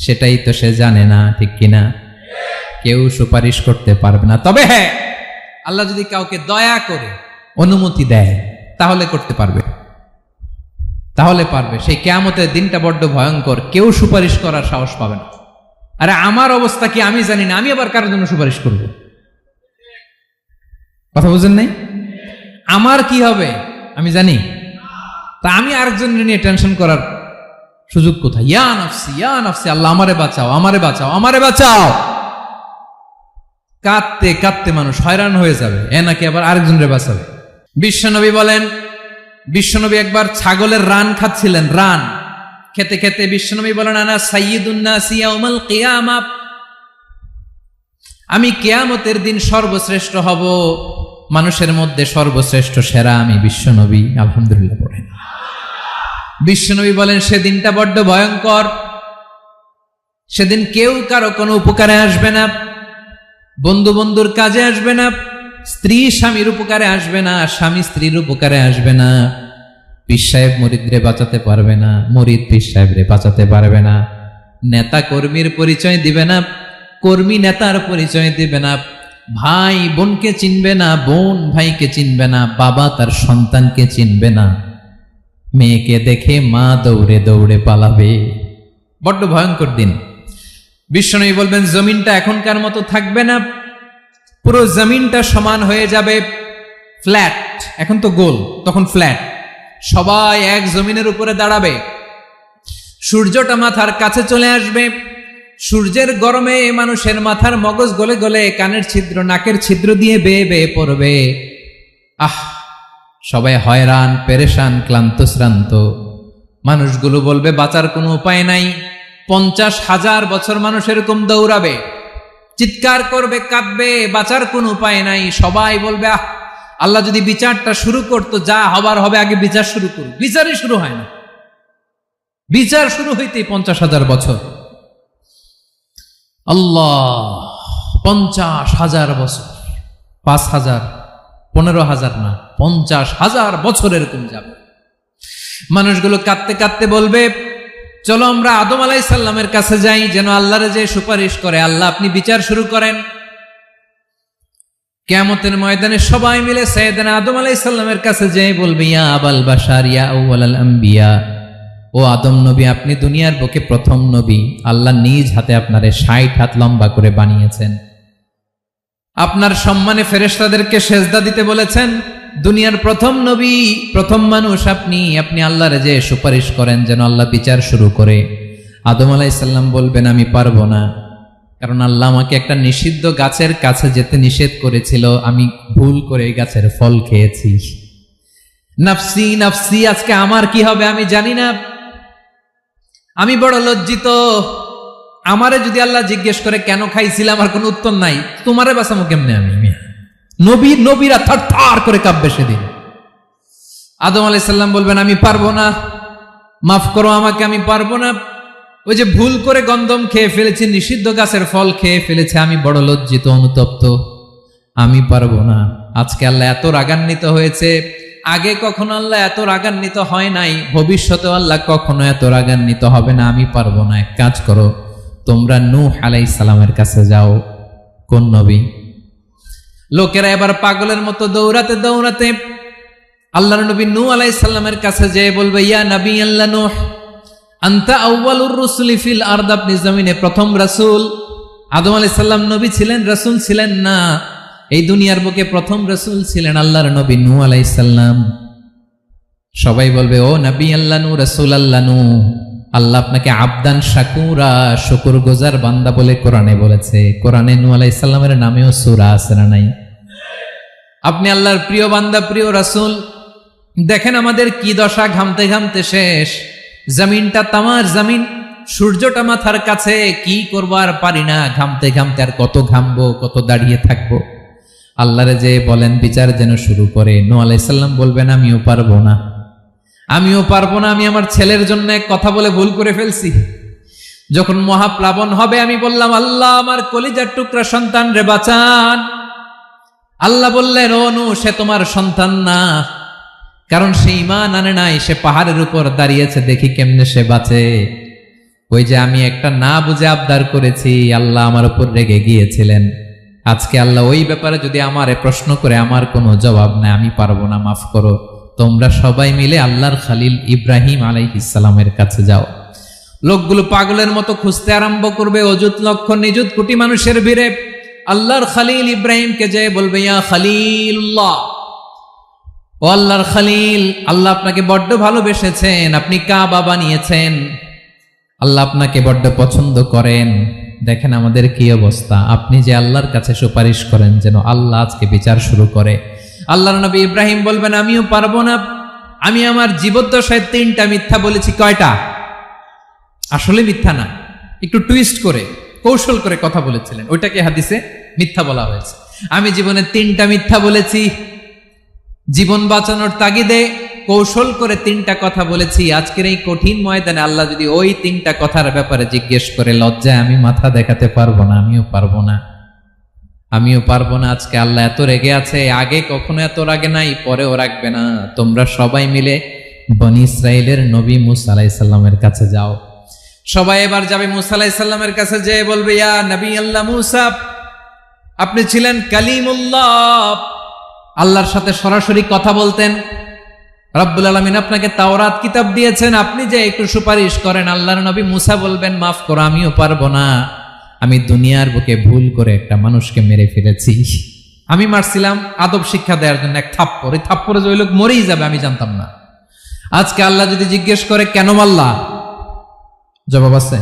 Speaker 1: সেটাই তো সে জানে না, ঠিক কিনা? কেউ সুপারিশ করতে পারবে না। তবে হ্যাঁ, আল্লাহ যদি কাউকে দয়া করে অনুমতি দেয় তাহলে করতে পারবে, তাহলে পারবে। সেই কিয়ামতের দিনটা বড্ড ভয়ঙ্কর, কেউ সুপারিশ করার সাহস পাবে না। আরে আমার অবস্থা কি আমি জানি না, আমি আবার কারোর জন্য সুপারিশ করব? কথা বুঝেন নাই? আমার কি হবে আমি জানি, তা আমি আরেকজনের নিয়ে টেনশন করার সুযোগ কোথায়? ইয়া নাফসি ইয়া নাফসি, আল্লাহ আমারে বাঁচাও, আমারে বাঁচাও, আমারে বাঁচাও। কাঁদতে কাঁদতে মানুষ হয়রান হয়ে যাবে, এ নাকি আবার আরেকজনের বাঁচাবে। বিশ্বনবী বলেন, বিশ্বনবী একবার ছাগলের রান খাচ্ছিলেন, রান খেতে খেতে বিশ্বনবী বলেন আনা সাইয়্যিদুন নাসি ইয়াউমাল কিয়ামা, আমি কিয়ামতের দিন সর্বশ্রেষ্ঠ হব, মানুষের মধ্যে সর্বশ্রেষ্ঠ সেরা আমি বিশ্বনবী। আলহামদুলিল্লাহ পড়েন। বিশ্বনবী বলেন সেদিনটা বড্ড ভয়ঙ্কর, সেদিন কেউ কারো কোনো উপকারে আসবে না, বন্ধু বন্ধুর কাজে আসবে না, স্ত্রী স্বামীর উপকারে আসবে না, স্বামী স্ত্রীর উপকারে আসবে না, পীর সাহেব মুরিদরে বাঁচাতে পারবে না, মুরিদ পীর সাহেবরে বাঁচাতে পারবে না, নেতা কর্মীর পরিচয় দিবে না, কর্মী নেতার পরিচয় দিবে না, ভাই বোনকে চিনবে না, বোন ভাইকে চিনবে না, বাবা তার সন্তানকে চিনবে না, মেয়েকে দেখে মা দৌড়ে দৌড়ে পালাবে। বড্ড ভয়ঙ্কর দিন। বিশ্বনবী বলবেন জমিনটা এখনকার মতো থাকবে না, পুরো জমিনটা সমান হয়ে যাবে, ফ্ল্যাট। এখন তো গোল, তখন ফ্ল্যাট। সবাই এক জমিনের উপরে দাঁড়াবে, সূর্যটা মাথার কাছে চলে আসবে, সূর্যের গরমে মানুষের মাথার মগজ গলে গলে কানের ছিদ্র নাকের ছিদ্র দিয়ে বেয়ে বেয়ে পড়বে। সবাই হয়রান, পেরেশান, ক্লান্ত শ্রান্ত। মানুষগুলো বলবে বাঁচার কোনো উপায় নাই। 50,000 বছর মানুষ এরকম দৌড়াবে, চিৎকার করবে, কাঁদবে, বাঁচার কোনো উপায় নাই। সবাই বলবে আল্লাহ যদি বিচারটা শুরু করতো, যা হবার হবে, আগে বিচার শুরু করুক। বিচারই শুরু হয় না, বিচার শুরু হইতেই 50,000 বছর। আল্লাহ, 50,000 বছর, 5,000, 15,000 না, 50,000 বছর এরকম যাবে। মানুষগুলো কাঁদতে কাঁদতে বলবে চলো আমরা আদম আলাইহিস সালামের কাছে যাই, যেন আল্লাহরে যে সুপারিশ করে, আল্লাহ আপনি বিচার শুরু করেন। কিয়ামতের ময়দানে সবাই মিলে সাইয়েদনা আদম আলাইহিস সালামের কাছে যেয়ে বলবে ইয়া আবাল বাশার ইয়া আউয়ালাল আম্বিয়া, ও আদম নবী, আপনি দুনিয়ার বুকে প্রথম নবী, আল্লাহ নিজ হাতে আপনারে 60 হাত লম্বা করে বানিয়েছেন, আপনার সম্মানে ফেরেশতাদেরকে সেজদা দিতে বলেছেন, দুনিয়ার প্রথম নবী, প্রথম মানুষ আপনি, আপনি আল্লাহরে যে সুপারিশ করেন যেন আল্লাহ বিচার শুরু করে। আদম আলাইহিস সালাম বলবেন আমি পারবো না, কারণ আল্লাহ আমাকে একটা নিষিদ্ধ গাছের কাছে যেতে নিষেধ করেছিল, আমি ভুল করে এই গাছের ফল খেয়েছি। নাফসি নাফসি, আজকে আমার কি হবে আমি জানি না, আমি বড় লজ্জিত। আমারে যদি আল্লাহ জিজ্ঞেস করে কেন খাইছিলাম, আমার কোনো উত্তর নাই, তোমারে বাঁচামো কেমনে আমি? নবীরা থার থার করে কাঁপবে সেদিন। আদম আলাইহিস সালাম বলবেন আমি পারবো না, মাফ করো আমাকে, আমি পারবো না। ওই যে ভুল করে গন্ধম খেয়ে ফেলেছি, নিষিদ্ধ গাছের ফল খেয়ে ফেলেছে, আমি বড় লজ্জিত, অনুতপ্ত, আমি পারবো না। আজকে আল্লাহ এত রাগান্বিত হয়েছে, আগে কখনো আল্লাহ এত রাগান্বিত হয় নাই, ভবিষ্যতে আল্লাহ কখনো এত রাগান্বিত হবে না, আমি পারবো না। এক কাজ করো, তোমরা নূহ আলাইহিস সালামের কাছে যাও। কোন নবী? লোকেরা এবার পাগলের মতো দৌড়াতে দৌড়াতে আল্লাহর নবী নূহ আলাইহিস সালামের কাছে যেয়ে বলবে, ইয়া নবী আল্লাহ নূহ, আনতা আউয়ালুর রুসুলি ফিল আরদ, আপনি জমিনে প্রথম রাসূল। আদম আলাইহিস সালাম নবী ছিলেন, রাসূল ছিলেন না। এই দুনিয়ার বুকে প্রথম রাসূল ছিলেন আল্লাহর নবী নূহ আলাইহিস সালাম। সবাই বলবে, ও নবী আল্লাহ নূহ, রাসূল আল্লাহ নূহ, আল্লাহ আপনাকে আবদান শাকুরা, শুকরগুজার বান্দা বলে কোরআনে বলেছে। কোরআনে নূহ আলাইহিস সালামের নামেও সূরা আছে না নাই? আপনি আল্লাহর প্রিয় বান্দা, প্রিয় রাসূল। দেখেন আমাদের কি দশা, ঘামতে ঘামতে শেষ, জমিনটা তামার জমিন, সূর্যটা মাথার কাছে, কি করবো আর পারি না, ঘামতে ঘামতে আর কত ঘামবো, কত দাঁড়িয়ে থাকবো। আল্লাহরে যে বলেন বিচার যেন শুরু করে। নূহ আলাইহিস সালাম বলবেন, আমিও পারবো না, আমিও পারবো না, আমি আমার ছেলের জন্য এক কথা বলে ভুল করে ফেলছি। যখন মহাপ্লাবন হবে আমি বললাম, আল্লাহ আমার কলিজার টুকরা সন্তান রে বাঁচান। আল্লাহ বললেন, ও নূহ, সে তোমার সন্তান না, কারণ সে ঈমান আনে নাই, সে পাহাড়ের উপর দাঁড়িয়েছে, দেখি কেমনে সে বাঁচে। ওই যে আমি একটা না বুঝে আবদার করেছি, আল্লাহ আমার উপর রেগে গিয়েছিলেন। আজকে আল্লাহ ওই ব্যাপারে যদি আমারে প্রশ্ন করে, আমার কোনো জবাব নাই, আমি পারবো না, মাফ করো। তোমরা সবাই মিলে আল্লাহর খালিল ইব্রাহিম আলাইহিস সালামের কাছে যাও। লোকগুলো পাগলের মতো খুঁজতে আরম্ভ করবে, অযুত লক্ষ নিযুত কোটি মানুষের ভিড়ে আল্লাহর খালিল ইব্রাহিমকে যে বলবে, ইয়া খালিলুল্লাহ, ও আল্লাহর খালিল, আল্লাহ আপনাকে বড্ড ভালোবেসেছেন, আপনি কাবা বানিয়েছেন, আল্লাহ আপনাকে বড্ড পছন্দ করেন। দেখেন আমাদের কি অবস্থা। আপনি যে আল্লাহর কাছে সুপারিশ করেন যেন আল্লাহ আজকে বিচার শুরু করে। আল্লাহর নবী ইব্রাহিম বলবেন, আমিও পারবো না, আমি আমার জীবদ্দশায় 3টা মিথ্যা বলেছি। কয়টা? আসলে মিথ্যা না, একটু টুইস্ট করে কৌশল করে কথা বলেছিলেন, ওইটাকে হাদিসে মিথ্যা বলা হয়েছে। আমি জীবনে 3টা মিথ্যা বলেছি, জীবন বাঁচানোর তাগিদে কৌশল করে 3টা কথা বলেছি। আজকের এই কঠিন ময়দানে আল্লাহ যদি ওই 3টা কথার ব্যাপারে জিজ্ঞেস করে, লজ্জায় আমি মাথা দেখাতে পারবো না, আমিও পারবো না, আমিও পারবো না। আজকে আল্লাহ এত রেগে আছে, আগে কখনো এত রাগে নাই, পরেও রাখবে না। তোমরা সবাই মিলে বনি ইসরাইলের নবী মূসা আলাইহিস সালামের কাছে যাও। সবাই এবার যাবে মূসা আলাইহিস সালামের কাছে, যেয়ে বলবে, ইয়া নবী আল্লাহ মূসা, আপনি ছিলেন কালিমুল্লাহ, আল্লাহর সাথে সরাসরি কথা বলতেন, রব্বুল আলামিন আপনাকে তাওরাত কিতাব দিয়েছেন, আপনি যে একটু সুপারিশ করেন। আল্লাহর নবী মূসা বলবেন, মাফ করো, আমিও পারবো না, আমি দুনিয়ার বুকে ভুল করে একটা মানুষকে মেরে ফেলেছি। আমি মারছিলাম আদব শিক্ষা দেওয়ার জন্য এক থাপ্পড়, এই থাপ্পড়ে যে ওই লোক মরেই যাবে আমি জানতাম না। আজকে আল্লাহ যদি জিজ্ঞেস করে কেন মারলা, জবাব আছে?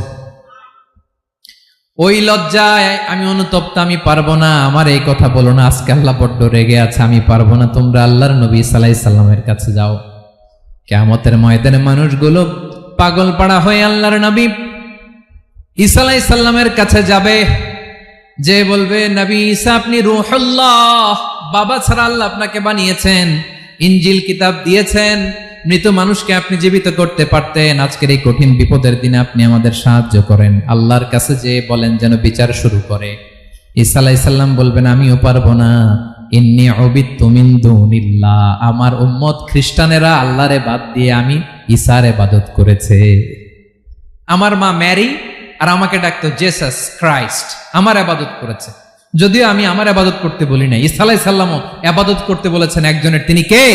Speaker 1: ওই লজ্জায় আমি অনুতপ্ত, আমি পারবো না, আমার এই কথা বলো না। আজকে আল্লাহ বড্ড রেগে আছে, আমি পারবো না। তোমরা আল্লাহর নবী ঈসা আলাইহিস সালামের কাছে যাও। কিয়ামতের ময়দানে মানুষগুলো পাগল পাড়া হয়ে আল্লাহর নবী ঈসা আলাইহিস সালামের কাছে যাবে, যে বলবে, নবী ঈসা আপনি রূহুল্লাহ, বাবা ছাড়া আল্লাহ আপনাকে বানিয়েছেন, ইনজিল কিতাব দিয়েছেন, মৃত মানুষকে আপনি জীবিত করতে পারতেন। আজকের এই কঠিন বিপদের দিনে আপনি আমাদের সাহায্য করেন। আল্লাহর কাছে যে বলেন যেন বিচার শুরু করে। ঈসা আলাইহিস সালাম বলবেন, আমিও পারবো না, ইন্নী উবিদতু মিন দুনিল্লাহ, আমার উম্মত খ্রিস্টানেরা আল্লাহরে বাদ দিয়ে আমি ঈসার ইবাদত করেছে। আমার মা ম্যারি আর আমাকে ডাকতো জেসাস ক্রাইস্ট, আমার ইবাদত করেছে, যদিও আমি আমার ইবাদত করতে বলি না। ঈসা আলাইহিস সালামও ইবাদত করতে বলেছেন একজনের, তিনি কে?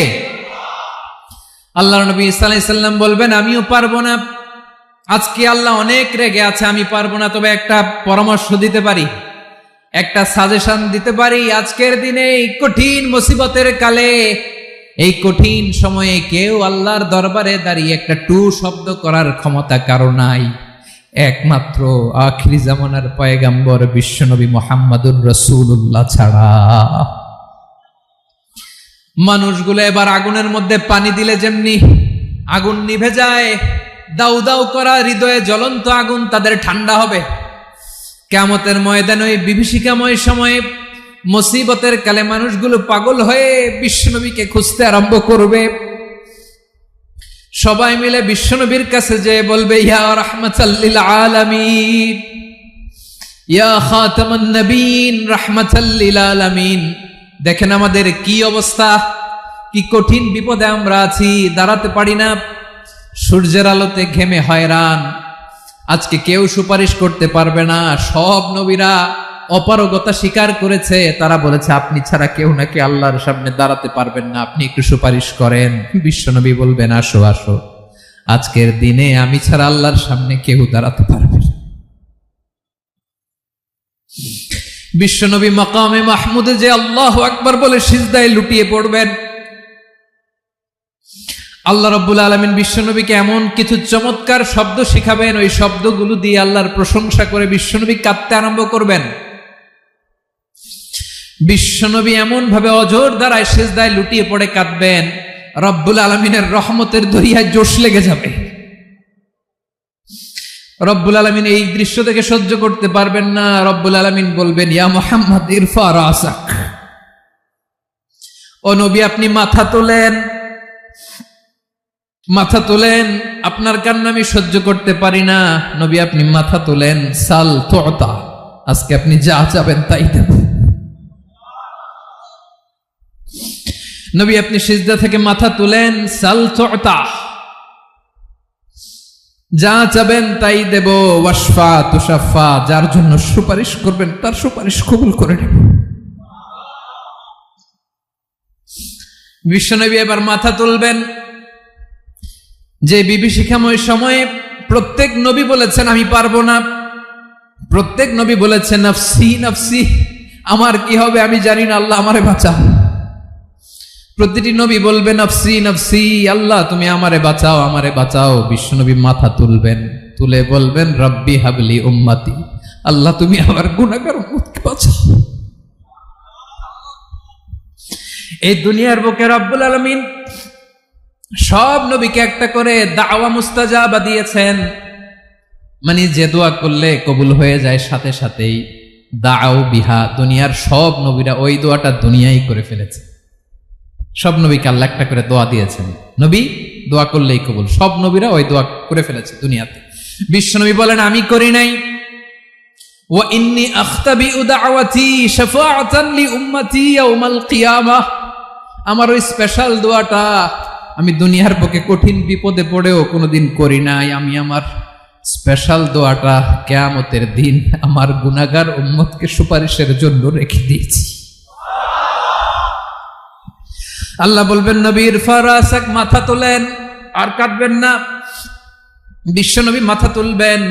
Speaker 1: আল্লাহর নবী ঈসা আলাইহিস সালাম বলবেন, আমিও পারবো না, আজকে আল্লাহ অনেক রেগে আছে, আমি পারবো না। তবে একটা পরামর্শ দিতে পারি, একটা সাজেশন দিতে পারি। আজকের দিনে এই কঠিন মুসিবতের কালে, এই কঠিন সময়ে কেউ আল্লাহর দরবারে দাঁড়িয়ে একটা টু শব্দ করার ক্ষমতা কারো নাই, একমাত্র আখিরি জামানার পয়গাম্বর বিশ্বনবী মুহাম্মদুর রাসূলুল্লাহ ছাড়া। মানুষগুলো এবার আগুনের মধ্যে পানি দিলে যেমনি আগুন নিভে যায়, দাউ দাউ করা হৃদয়ে জ্বলন্ত আগুন তাদের ঠান্ডা হবে। কিয়ামতের ময়দানে ওই বিভীষিকাময় সময়ে মুসিবতের কালে মানুষগুলো পাগল হয়ে বিশ্বনবীকে খুঁজতে আরম্ভ করবে। সবাই মিলে বিশ্বনবীর কাছে যেয়ে বলবে, ইয়া রাহমাতাল লিল আলামিন, ইয়া খাতামান নবীন, রাহমাতাল লিল আলামিন। দেখেন আমাদের কি অবস্থা, কি কঠিন বিপদে আমরা আছি, দাঁড়াতে পারি না, সূর্যের আলোতে ঘেমে হয়রান। আজকে কেউ সুপারিশ করতে পারবে না। সব নবীরা অপারগতা স্বীকার করেছে, তারা বলেছে আপনি ছাড়া কেউ নাকি আল্লাহর সামনে দাঁড়াতে পারবেন না, আপনি একটু সুপারিশ করেন। বিশ্বনবী বলবেন, আসো আসো, আজকের দিনে আমি ছাড়া আল্লাহর সামনে কেউ দাঁড়াতে পারবে না। বিশ্বনবী মাকামে মাহমুদে যে আল্লাহু আকবার বলে সিজদায় লুটিয়ে পড়বেন, আল্লাহ রাব্বুল আলামিন বিশ্বনবীকে এমন কিছু চমৎকার শব্দ শিখাবেন, ওই শব্দগুলো দিয়ে আল্লাহর প্রশংসা করে বিশ্বনবী কাঁদতে আরম্ভ করবেন। বিশ্বনবী এমন ভাবে অজর দ্বারায় সিজদায় লুটিয়ে পড়ে কাঁদবেন, রব্বুল আলামিনের রহমতের দরিয়ায় জোশ লেগে যাবে। রব্বুল আলামিন এই দৃশ্য থেকে সহ্য করতে পারবেন না। রব্বুল আলামিন বলবেন, ইয়া মুহাম্মদ ইরফা রাসাক, ও নবী আপনি মাথা তোলেন, মাথা তোলেন, আপনার কান্না আমি সহ্য করতে পারি না। নবী আপনি মাথা তোলেন, সাল তুতা, আজকে আপনি যা চাবেন তাই দেব। নবী আপনি সিজদা থেকে মাথা তুলেন, সাল তুতা, যা চাবেন তাই দেব। ওয়াশফা তুশাফা, যার জন্য সুপারিশ করবেন তার সুপারিশ কবুল করে নেব। বিশ্বনবী এবার মাথা তুলবেন। যে বিভীষিকাময় সময়ে প্রত্যেক নবী বলেছেন আমি পারবো না, প্রত্যেক নবী বলেছেন নফসি নফসি, আমার কি হবে আমি জানি না, আল্লাহ আমারে বাঁচাও। প্রতিটি নবী বলবে নফসি নফসি, আল্লাহ তুমি আমারে বাঁচাও, আমারে বাঁচাও। বিশ্বনবী মাথা তুলবেন, তুলে বলবেন রব্বি হাবলি উম্মতি, আল্লাহ তুমি আমার গুনাহগার উম্মতকে বাঁচাও। এই দুনিয়ার বুকে রব্বুল আলামিন সব নবীকে একটা করে দাওয়া মুস্তাজাবা দিয়েছেন, মানে যে দোয়া করলে কবুল হয়ে যায় সাথে সাথেই। দাও বিহা, দুনিয়ার সব নবীরা ওই দোয়াটা দুনিয়ায় করে ফেলেছে। সব নবীকে আল্লাহ একটা করে দোয়া দিয়েছেন, নবী দোয়া করলেই কবুল। সব নবীরা ওই দোয়া করে ফেলেছে দুনিয়াতে। বিশ্বনবী বলেন আমি করি নাই। ওয়া ইন্নী আখতাবিউ দাওয়াতি শাফাআতান লি উম্মতি ইয়াউমাল কিয়ামাহ, আমার ওই স্পেশাল দোয়াটা আমি দুনিয়ার বুকে কঠিন বিপদে পড়েও কোনোদিন করি নাই। আমি আমার স্পেশাল দোয়াটা কিয়ামতের দিন আমার গুনাহগার উম্মতকে সুপারিশের জন্য রেখে দিয়েছি। আল্লাহ বলবেন নবীর ফারাসাক, মাথা তোলেন, আর কাটবেন না। বিশ্বনবী মাথা তুলবেন,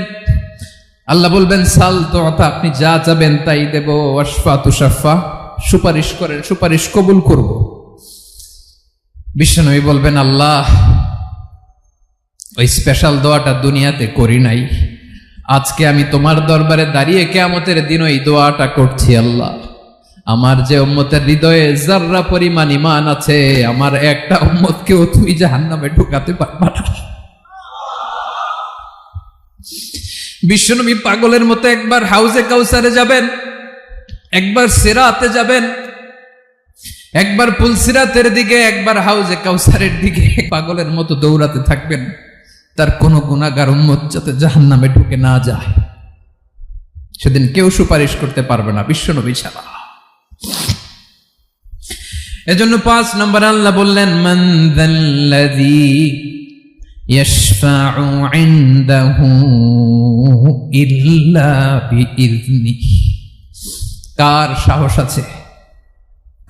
Speaker 1: আল্লাহ বলবেন সাল তুতা, আপনি যা চাবেন তাই দেব। ওয়াশফা তুশাফা, সুপারিশ করেন, সুপারিশ কবুল করব। বিশ্বনবী বলবেন আল্লাহ ওই স্পেশাল দোয়াটা দুনিয়াতে করি নাই, আজকে আমি তোমার দরবারে দাঁড়িয়ে কিয়ামতের দিন ওই দোয়াটা করছি। আল্লাহ আমার যে উম্মতের হৃদয়ে যাররা পরিমাণ ঈমান আছে, আমার একটা উম্মতকেও তুমি জাহান্নামে ঢুকাতে পারবা না। বিশ্বনবী পাগলের মতো একবার হাউজে কাউসারে যাবেন, একবার সিরাতে যাবেন, একবার পুলসিরাতের দিকে, একবার হাউজে কাউসারের দিকে, পাগলের মতো দৌড়াতে থাকবেন, তার কোন গুনাহগার উম্মত যাতে জাহান্নামে ঢুকে না যায়। সেদিন কেউ সুপারিশ করতে পারবে না বিশ্বনবী ছাড়া। এজন্য 5 নম্বর আল্লাহ বললেন মান যাল্লাযী ইয়াশফাউ ইনদাহু ইল্লা বিইযনিহি, কার সাহস আছে,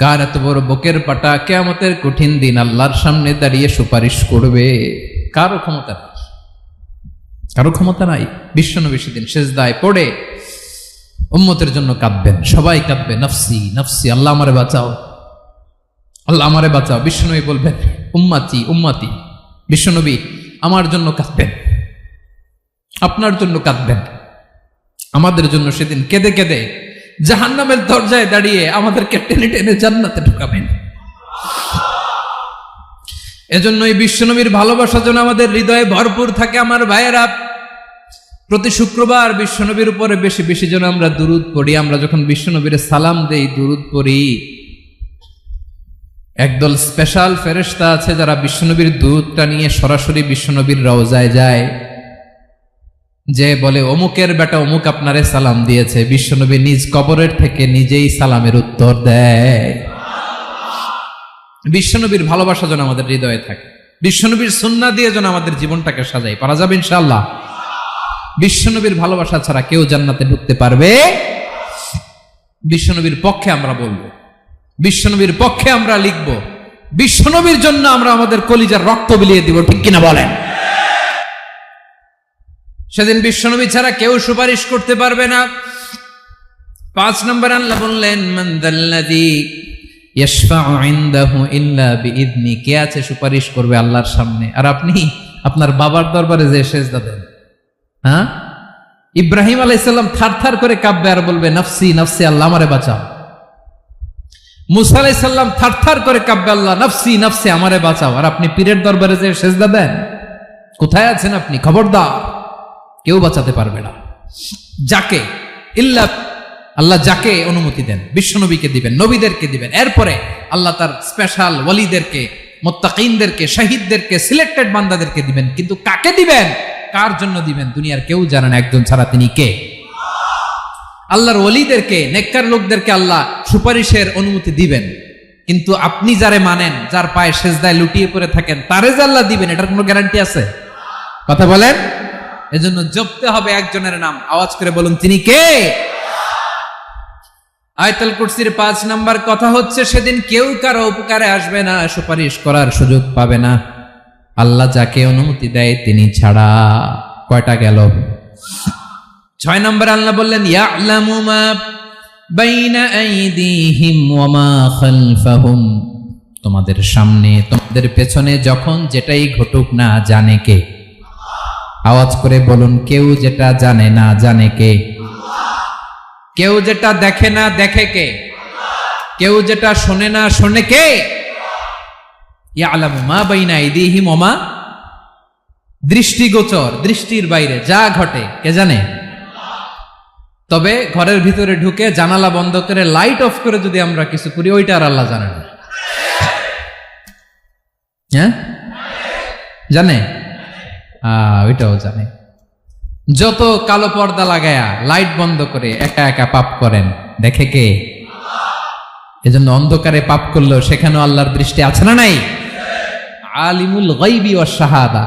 Speaker 1: কার এত বড় বুকের পাটা কিয়ামতের কঠিন দিন আল্লাহর সামনে দাঁড়িয়ে সুপারিশ করবে? কারো ক্ষমতা নাই, কারো ক্ষমতা নাই। বিশ্বনবী সেদিন সিজদায় পড়ে উম্মতের জন্য কাঁদবেন, সবাই কাঁদবে নফসি নফসি, আল্লাহ আমারে বাঁচাও, আল্লাহ আমারে বাঁচাও। বিশ্বনবী বলবেন উম্মতি উম্মতি, বিশ্বনবী আমার জন্য কাঁদবেন, আপনার জন্য কাঁদবেন, আমাদের জন্য সেদিন কেঁদে কেঁদে জাহান্নামের দরজায় দাঁড়িয়ে আমাদেরকে টেনে টেনে জান্নাতে ঢুকাবেন। এজন্য এই বিশ্বনবীর ভালোবাসা যেন আমাদের হৃদয়ে ভরপুর থাকে। আমার ভাইয়েরা, প্রতি শুক্রবার বিশ্বনবীর উপরে বেশি বেশি যেন আমরা দুরূদ পড়ি। আমরা যখন বিশ্বনবীর সালাম দেই, দুরূদ পড়ি, একদল স্পেশাল ফেরেশতা আছে যারা বিশ্বনবীর দুধটা নিয়ে সরাসরি বিশ্বনবীর রওজায় যায়, যে বলে অমুকের বেটা অমুক আপনারে সালাম দিয়েছে। বিশ্বনবী নিজ কবরের থেকে নিজেই সালামের উত্তর দেয়। বিশ্বনবীর ভালোবাসা যেন আমাদের হৃদয়ে থাকে, বিশ্বনবীর সুন্নাহ দিয়ে যেন আমাদের জীবনটাকে সাজাই। পারা যাবে ইনশাআল্লাহ? বিশ্বনবীর ভালোবাসা ছাড়া কেউ জান্নাতে ঢুকতে পারবে? বিশ্বনবীর পক্ষে আমরা বলবো, বিশ্বনবীর পক্ষে আমরা লিখব, বিশ্বনবীর জন্য আমরা আমাদের কলিজার রক্ত বিলিয়ে দিব, ঠিক কিনা বলেন? সেদিন বিশ্বনবী ছাড়া কেউ সুপারিশ করতে পারবে না। 5 নম্বর আল্লাহ বললেন, মান যাল্লাযী ইয়াশফাউ ইনদাহু ইল্লা বিইذনি, কে আছে সুপারিশ করবে আল্লাহর সামনে আর আপনি আপনার বাবার দরবারে যে সেজদা দেন? হ্যাঁ, ইব্রাহিম আলাইহিস সালাম থারথার করে কাঁপবে আর বলবে নাফসি নাফসি, আল্লাহ আমারে বাঁচাও। মুসা আলাইহিস সালাম থারথার করে কাঁপবে, আল্লাহ নাফসি নাফসি, আমারে বাঁচাও। আর আপনি পীরের দরবারে যে সেজদা দেন? কোথায় আছেন আপনি? খবরদার, কেউ বাঁচাতে পারবে না। যাকে ইল্লা আল্লাহ যাকে অনুমতি দেন, বিশ্বনবীকে দিবেন, নবীদেরকে দিবেন, এরপরে আল্লাহ তার স্পেশাল ওয়ালিদেরকে, মুত্তাকিনদেরকে, শহীদদেরকে, সিলেক্টেড বান্দাদেরকে দিবেন। কিন্তু কাকে দিবেন, কার জন্য দিবেন, দুনিয়ার কেউ জানে না। একজন ছাড়া, তিনি কে? আল্লাহর ওয়ালিদেরকে, নেককার লোকদেরকে আল্লাহ সুপারিশের অনুমতি দিবেন, কিন্তু আপনি যারে মানেন, যার পায়ে সেজদায় লুটিয়ে পড়ে থাকেন, তারে যে আল্লাহ দিবেন, এটার কোনো গ্যারান্টি আছে? কথা বলেন। এজন্য জপতে হবে একজনের নাম, আওয়াজ করে বলুন, তিনি কে? আয়াতুল কুরসির 5 নাম্বার কথা হচ্ছে, সেদিন কেউ কারো উপকারে আসবে না, সুপারিশ করার সুযোগ পাবে না, আল্লাহ যাকে অনুমতি দেয় তিনি ছাড়া। কয়টা গেল? 6 নম্বর আল্লাহ বললেন, ইয়ালামু মা বাইনা আইদিহিম ওয়া মা খালফাহুম, তোমাদের সামনে তোমাদের পেছনে যখন যেটাই ঘটুক না জানে কে? আওয়াজ করে বলুন, কেউ যেটা জানে না জানে কে? কেউ যেটা দেখে না দেখে কে? কেউ যেটা শোনে না শোনে কে? ইয়ালামু মা বাইনা আইদিহিম ওয়া মা, দৃষ্টিগোচর, দৃষ্টির বাইরে যা ঘটে কে জানে? তবে ঘরের ভিতরে ঢুকে জানালা বন্ধ করে লাইট অফ করে যদি আমরা কিছু করি, ওইটা আর আল্লাহ জানে না। হ্যাঁ, জানে? ওইটাও জানে। যত কালো পর্দা লাগায়া লাইট বন্ধ করে একা একা পাপ করেন, দেখে কে? এজন্য অন্ধকারে পাপ করলেও সেখানেও আল্লাহর দৃষ্টি আছে না নাই? আলিমুল গায়বি ওয়াশ শাহাদা,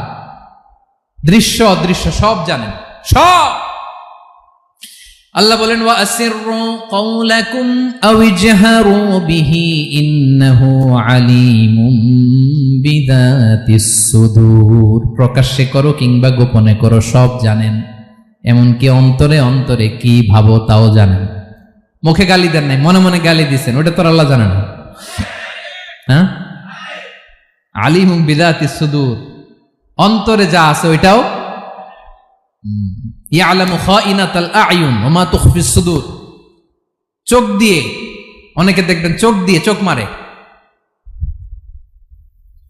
Speaker 1: দৃশ্য অদৃশ্য সব জানেন, সব। আল্লাহ বলেন, ওয়া আসিররু কাওলাকুম আও ইজহারু বিহি ইন্নাহু আলিমুম বিযাতিস সুদূর, প্রকাশ্যে করো কিংবা গোপনে করো সব জানেন, এমনকি অন্তরে অন্তরে কি ভাবো তাও জানেন। মুখে গালি দেন নাই, মনে মনে গালি দিছেন, ওটা তো আল্লাহ জানে না? হ্যাঁ, আলিমুম বিযাতিস সুদূর, অন্তরে যা আছে ওইটাও। ইয়ালামু খাইনাতাল আয়ুন ওয়া মা তুখফিস সুদূর, চোখ দিয়ে, অনেকে দেখবেন চোখ দিয়ে চোখ মারে,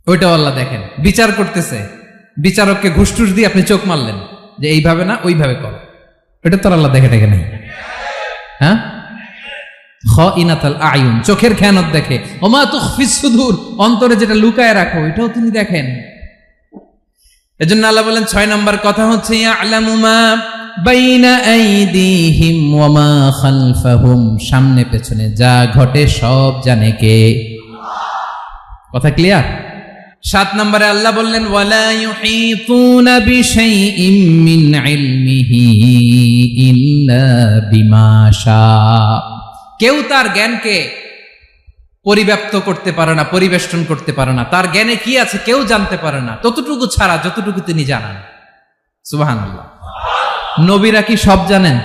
Speaker 1: ওইটাও আল্লাহ দেখেন। বিচার করতেছে, বিচারককে ঘুষ টুস দিয়ে আপনি চোখ মারলেন যে এইভাবে না ওইভাবে করো, এটা তো আল্লাহ দেখে দেখে নাই? হ্যাঁ, খাইনাতাল আয়ুন, চোখের খেয়ানত দেখে। ওয়া মা তুখফিস সুদূর, অন্তরে যেটা লুকায় রাখো ওইটাও তিনি দেখেন। এজন্য আল্লাহ বলেন 6 নম্বর কথা হচ্ছে, ইয়ালামু মা বাইনা আইদিহিম ওয়া মা খালফাহুম, সামনে পেছনে যা ঘটে সব জানে কে? কথা ক্লিয়ার? 7 নম্বরে আল্লাহ বললেন, ওয়ালা ইউহিতুনা বিশাইইম মিন ইলমিহি ইল্লা বিমা শা, কেউ তার জ্ঞানকে পরিব্যাপ্ত করতে পারে না, পরিবেষ্টন করতে পারে না। তার জ্ঞানে কি আছে কেউ জানতে পারে না, ততটুকু ছাড়া যতটুকু তিনি জানান। সুবহানাল্লাহ। নবীরা কি সব জানেন?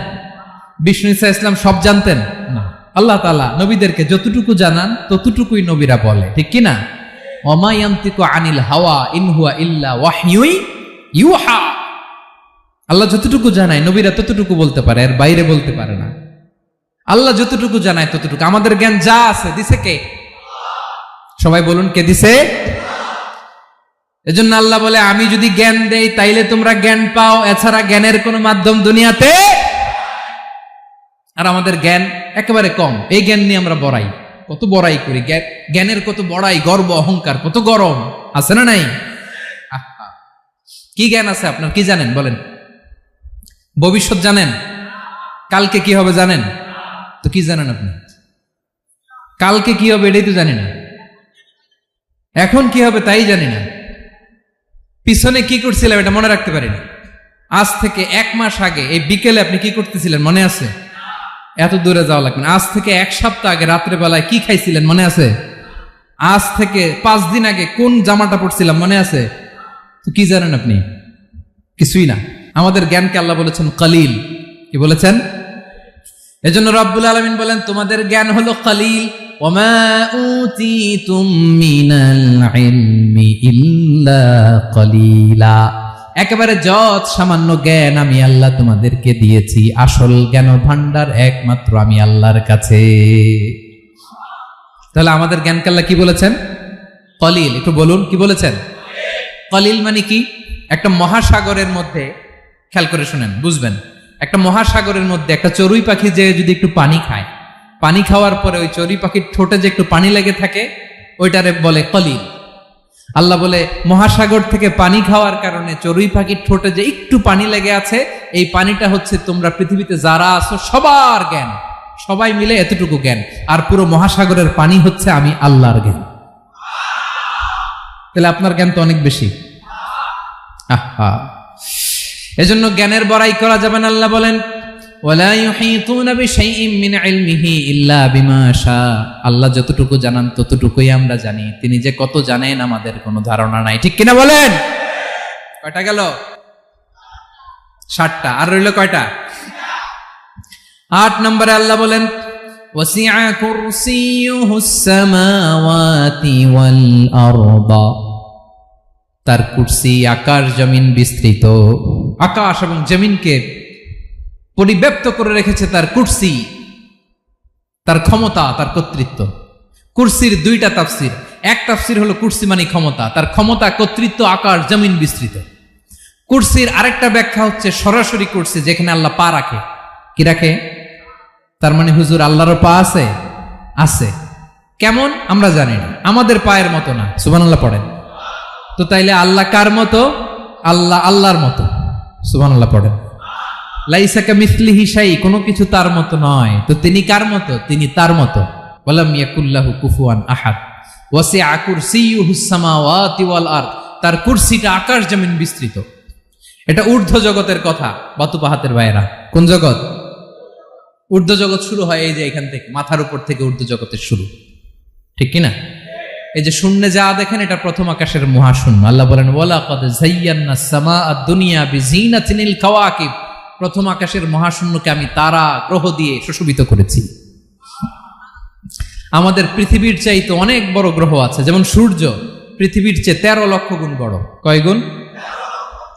Speaker 1: বিষ্ণু ঈসা ইসলাম সব জানতেন না। আল্লাহ তাআলা নবীদেরকে যতটুকু জানান ততটুকুই নবীরা বলে, ঠিক কি না? ওমা ইয়ানতিকু আনিল হাওয়া ইন হুয়া ইল্লা ওয়াহয়ুই ইউহা, আল্লাহ যতটুকু জানায় নবীরা ততটুকু বলতে পারে, এর বাইরে বলতে পারে না। আল্লাহ যতটুকু জানায় ততটুকু। আমাদের জ্ঞান যা আছে দিছে কে? সবাই বলুন, কে দিছে? এজন্য আল্লাহ বলে, আমি যদি জ্ঞান দেই তাইলে তোমরা জ্ঞান পাও, এছাড়া জ্ঞানের কোনো মাধ্যম দুনিয়াতে। আর আমাদের জ্ঞান একেবারে কম, এই জ্ঞান নিয়ে আমরা বড়াই। কত বড়াই করি, জ্ঞানের কত বড়াই, গর্ব অহংকার, কত গরম আছে না নাই? কি জ্ঞান আছে আপনার? কি জানেন বলেন? ভবিষ্যৎ জানেন? কালকে কি হবে জানেন? তো কি জানেন আপনি? কালকে কি হবে এটাই তো জানি না, এখন কি হবে তাই জানি না, পিছনে কি করছিলাম এটা মনে রাখতে পারি না। আজ থেকে 1 মাস আগে এই বিকেলে আপনি কি করতেছিলেন মনে আছে? এত দূরে যাওয়া লাগবে না। আজ থেকে 1 সপ্তাহ আগে রাত্রে বেলায় কি খাইছিলেন মনে আছে? আজ থেকে 5 দিন আগে কোন জামাটা পরছিলাম মনে আছে? তো কি জানেন আপনি? কিছুই না। আমাদের জ্ঞানকে আল্লাহ বলেছেন কালিল। কি বলেছেন? এজন্য রব্বুল আলামিন বলেন তোমাদের জ্ঞান হলো কালিল। ওমা উতিতুম মিনাল ইলমি ইল্লা কালিলা। একেবারে যত সামান্য জ্ঞান আমি আল্লাহ তোমাদেরকে দিয়েছি, আসল জ্ঞান ভান্ডার একমাত্র আমি আল্লাহর কাছে। তাহলে আমাদের জ্ঞানকে আল্লাহ কি বলেছেন? কলিল। একটু বলুন কি বলেছেন? কলিল মানে কি? একটা মহাসাগরের মধ্যে, খেয়াল করে শুনেন বুঝবেন, একটা মহাসাগরের মধ্যে একটা চড়ুই পাখি যে যদি একটু পানি খায়, পানি খাওয়ার পরে ওই চড়ুই পাখির ঠোঁটে যে একটু পানি লেগে থাকে ওইটারে বলে কলিল। আল্লাহ বলে মহাসাগর থেকে পানি খাওয়ার কারণে চড়ুই পাখির ঠোঁটে যে একটু পানি লেগে আছে, এই পানিটা হচ্ছে তোমরা পৃথিবীতে যারা আছো সবার জ্ঞান, সবাই মিলে এতটুকু জ্ঞান, আর পুরো মহাসাগরের পানি হচ্ছে আমি আল্লাহর জ্ঞান। তাহলে আপনার জ্ঞান তো অনেক বেশি। আহা, এজন্য জ্ঞানের বড়াই করা যাবে না। আল্লাহ বলেন ওয়ালা ইউহিতুনা বিশাইইম মিন ইলমিহি ইল্লা বিমা শা। আল্লাহ যতটুকু জানান ততটুকুই আমরা জানি, তিনি যে কত জানেন আমাদের কোনো ধারণা নাই। ঠিক কিনা বলেন? কয়টা গেল? 7টা। আর রইল কয়টা? 8 নম্বরে আল্লাহ বলেন ওয়াসিআ কুরসিয়ুহুস সামাওয়াতি ওয়াল আরদা। তার কুরসি আকাশ জমিন বিস্তৃত। আকাশ এবং জমিনকে পরিব্যাপ্ত করে রেখেছে তার কুরসি, তার ক্ষমতা, তার কর্তৃত্ব। কুরসির 2টা তাফসির। এক তাফসির হলো কুরসি মানে ক্ষমতা, তার ক্ষমতা, কর্তৃত্ব, আকাশ জমিন বিস্তৃত। কুরসির আরেকটা ব্যাখ্যা হচ্ছে সরাসরি কুরসি, যেখানে আল্লাহ পা রাখে। কি রাখে? তার মানে হুজুর আল্লাহরও পা আছে? আছে। কেমন আমরা জানি না, আমাদের পায়ের মতো না। সুবহানাল্লাহ পড়েন। তো তাইলে আল্লাহ কার মতো? আল্লাহ আল্লাহর মতো। সুবহানাল্লাহ পড়েন। লাইসা কামিসলিহি শাই, কোনো কিছু তার মতো নয়। তো তিনি কার মতো? তিনি তার মতো। ওয়ালাম ইয়াকুল্লাহু কুফুয়ান আহাদ। ওয়াসিআ কুরসিয়ুহুস সামাওয়াতি ওয়াল আরদ। তার কুরসিটা আকাশ জমিন বিস্তৃত। এটা ঊর্ধ্ব জগতের কথা বাতুপাহাতের ভাইয়েরা। কোন জগৎ? ঊর্ধ্ব জগৎ শুরু হয় এই যে এখান থেকে, মাথার উপর থেকে ঊর্ধ্ব জগতের শুরু। ঠিক কিনা? এই যে শূন্যে যা দেখেন এটা প্রথম আকাশের মহাশূন্য। আল্লাহ বলেন ওয়ালাকাদ যায়্যানাস সামাআদ দুনিয়া বিজিনাতিল কাওয়াকিব। প্রথম আকাশের মহাশূন্যকে আমি তারা গ্রহ দিয়ে সুশোভিত করেছি। আমাদের পৃথিবীর চাইতে অনেক বড় গ্রহ আছে, যেমন সূর্য পৃথিবীর চেয়ে 13 লক্ষ গুণ বড়। কয় গুণ?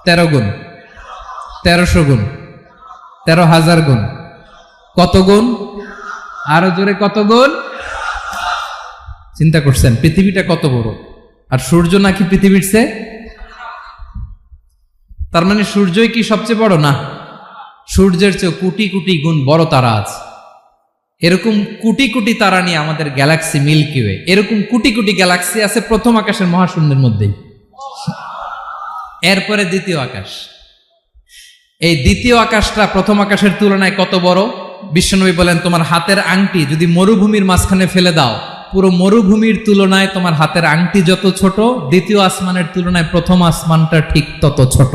Speaker 1: 13 গুণ, 1300 গুণ, 13,000 গুণ। কত গুণ? আরো জোরে কত গুণ? চিন্তা করছেন পৃথিবীটা কত বড়, আর সূর্য নাকি পৃথিবীর চেয়ে? তার মানে সূর্যই কি সবচেয়ে বড়? না, সূর্যের চেয়ে কোটি কোটি গুণ বড় তারা আছে। এরকম কোটি কোটি তারা নিয়ে আমাদের গ্যালাক্সি মিল্কি ওয়ে। এরকম কোটি কোটি গ্যালাক্সি আছে প্রথম আকাশের মহাশূন্যের মধ্যেই। এরপরে দ্বিতীয় আকাশ। এই দ্বিতীয় আকাশটা প্রথম আকাশের তুলনায় কত বড়? বিশ্বনবী বলেন তোমার হাতের আংটি যদি মরুভূমির মাঝখানে ফেলে দাও, পুরো মরুভূমির তুলনায় তোমার হাতের আংটি যত ছোট, দ্বিতীয় আসমানের তুলনায় প্রথম আসমানটা ঠিক তত ছোট।